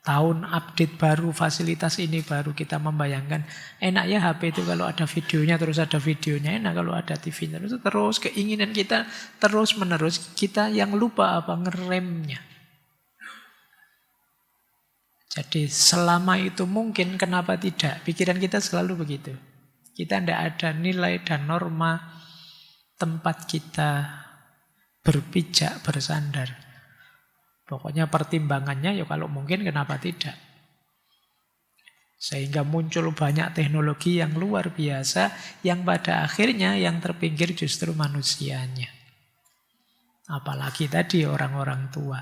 tahun update baru, fasilitas ini baru, kita membayangkan enak ya HP itu kalau ada videonya, terus ada videonya, enak kalau ada TV terus keinginan kita terus menerus, kita yang lupa apa ngeremnya. Jadi selama itu mungkin, kenapa tidak? Pikiran kita selalu begitu. Kita tidak ada nilai dan norma tempat kita berpijak, bersandar. Pokoknya pertimbangannya ya kalau mungkin kenapa tidak. Sehingga muncul banyak teknologi yang luar biasa, yang pada akhirnya yang terpinggir justru manusianya. Apalagi tadi orang-orang tua.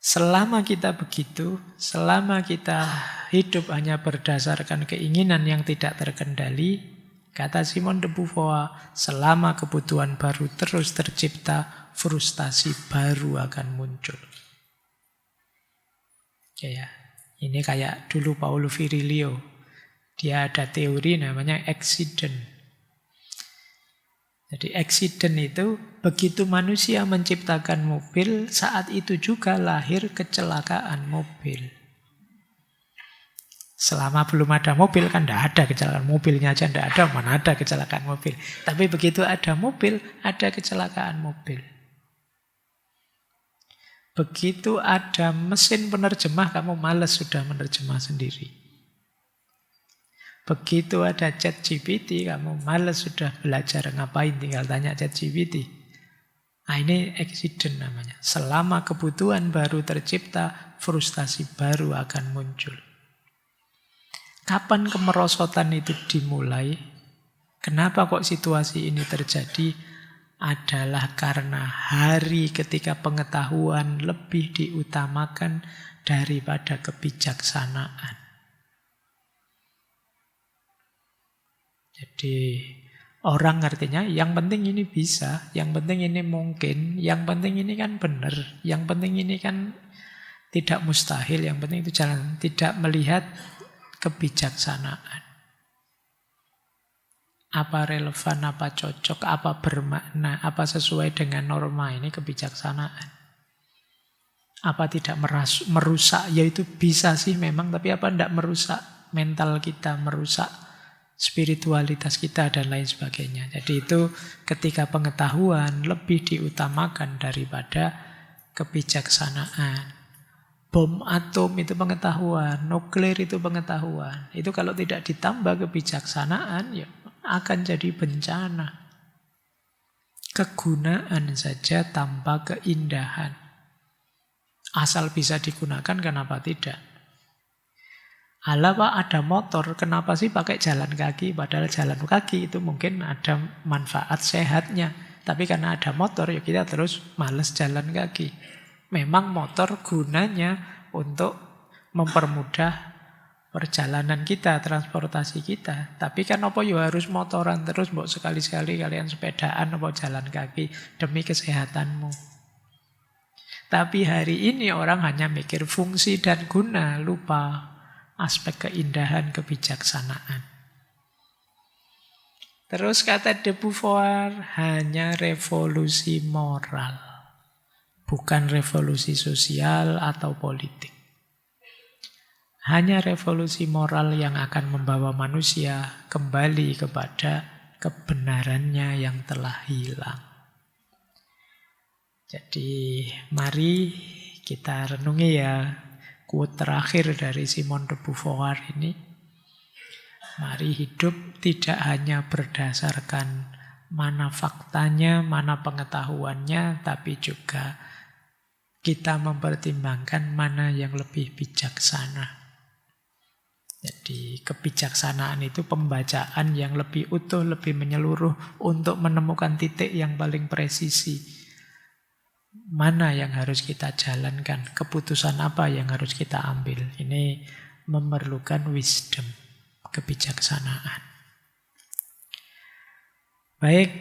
Selama kita begitu, selama kita hidup hanya berdasarkan keinginan yang tidak terkendali, kata Simone de Beauvoir, selama kebutuhan baru terus tercipta, frustasi baru akan muncul. Ya, ini kayak dulu Paulo Virilio. Dia ada teori namanya accident. Jadi accident itu begitu manusia menciptakan mobil, saat itu juga lahir kecelakaan mobil. Selama belum ada mobil kan tidak ada kecelakaan, mobilnya aja tidak ada, mana ada kecelakaan mobil. Tapi begitu ada mobil, ada kecelakaan mobil. Begitu ada mesin penerjemah, kamu malas sudah menerjemah sendiri. Begitu ada ChatGPT, kamu malas sudah belajar, ngapain tinggal tanya ChatGPT. Nah, ini accident namanya. Selama kebutuhan baru tercipta, frustasi baru akan muncul. Kapan kemerosotan itu dimulai? Kenapa kok situasi ini terjadi? Adalah karena hari ketika pengetahuan lebih diutamakan daripada kebijaksanaan. Jadi orang artinya yang penting ini bisa, yang penting ini mungkin, yang penting ini kan benar, yang penting ini kan tidak mustahil, yang penting itu jalan, tidak melihat kebijaksanaan. Apa relevan, apa cocok, apa bermakna, apa sesuai dengan norma, ini kebijaksanaan. Apa tidak merusak, ya itu bisa sih memang, tapi apa tidak merusak mental kita, merusak spiritualitas kita dan lain sebagainya. Jadi itu ketika pengetahuan lebih diutamakan daripada kebijaksanaan. Bom atom itu pengetahuan, nuklir itu pengetahuan. Itu kalau tidak ditambah kebijaksanaan ya akan jadi bencana. Kegunaan saja tanpa keindahan. Asal bisa digunakan, kenapa tidak? Alah Pak, ada motor, kenapa sih pakai jalan kaki? Padahal jalan kaki itu mungkin ada manfaat sehatnya. Tapi karena ada motor, ya kita terus males jalan kaki. Memang motor gunanya untuk mempermudah perjalanan kita, transportasi kita. Tapi kan apa ya harus motoran terus, mbok sekali-sekali kalian sepedaan apa jalan kaki demi kesehatanmu. Tapi hari ini orang hanya mikir fungsi dan guna, lupa aspek keindahan kebijaksanaan. Terus kata de Beauvoir, hanya revolusi moral, bukan revolusi sosial atau politik. Hanya revolusi moral yang akan membawa manusia kembali kepada kebenarannya yang telah hilang. Jadi mari kita renungi ya quote terakhir dari Simone de Beauvoir ini. Mari hidup tidak hanya berdasarkan mana faktanya, mana pengetahuannya, tapi juga kita mempertimbangkan mana yang lebih bijaksana. Jadi kebijaksanaan itu pembacaan yang lebih utuh, lebih menyeluruh untuk menemukan titik yang paling presisi. Mana yang harus kita jalankan, keputusan apa yang harus kita ambil. Ini memerlukan wisdom, kebijaksanaan. Baik,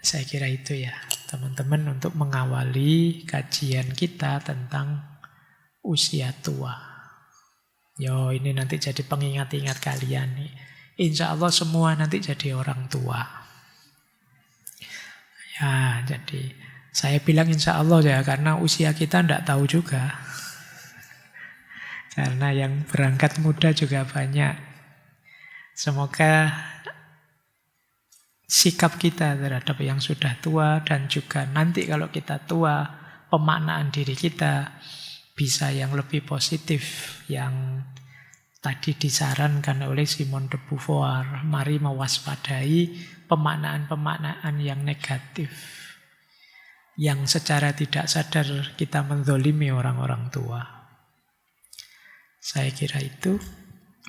saya kira itu ya teman-teman untuk mengawali kajian kita tentang usia tua. Yo, ini nanti jadi pengingat-ingat kalian nih. Insya Allah semua nanti jadi orang tua. Ya, jadi saya bilang insya Allah ya, karena usia kita tidak tahu juga. Karena yang berangkat muda juga banyak. Semoga sikap kita terhadap yang sudah tua dan juga nanti kalau kita tua, pemaknaan diri kita bisa yang lebih positif, yang tadi disarankan oleh Simone de Beauvoir. Mari mewaspadai pemaknaan-pemaknaan yang negatif, yang secara tidak sadar kita menzolimi orang-orang tua. Saya kira itu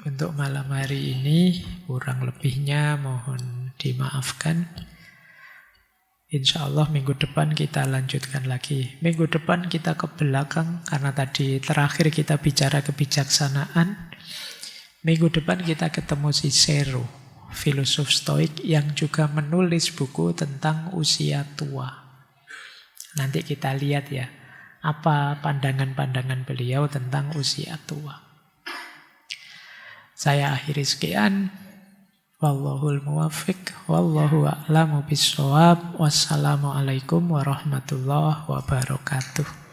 untuk malam hari ini. Kurang lebihnya mohon dimaafkan. Insya Allah minggu depan kita lanjutkan lagi. Minggu depan kita ke belakang, karena tadi terakhir kita bicara kebijaksanaan. Minggu depan kita ketemu Cicero, filosof Stoik yang juga menulis buku tentang usia tua. Nanti kita lihat ya, apa pandangan-pandangan beliau tentang usia tua. Saya akhiri sekian. Wallahul muwaffiq, wallahu a'lamu bissawab. Wassalamualaikum warahmatullahi wabarakatuh.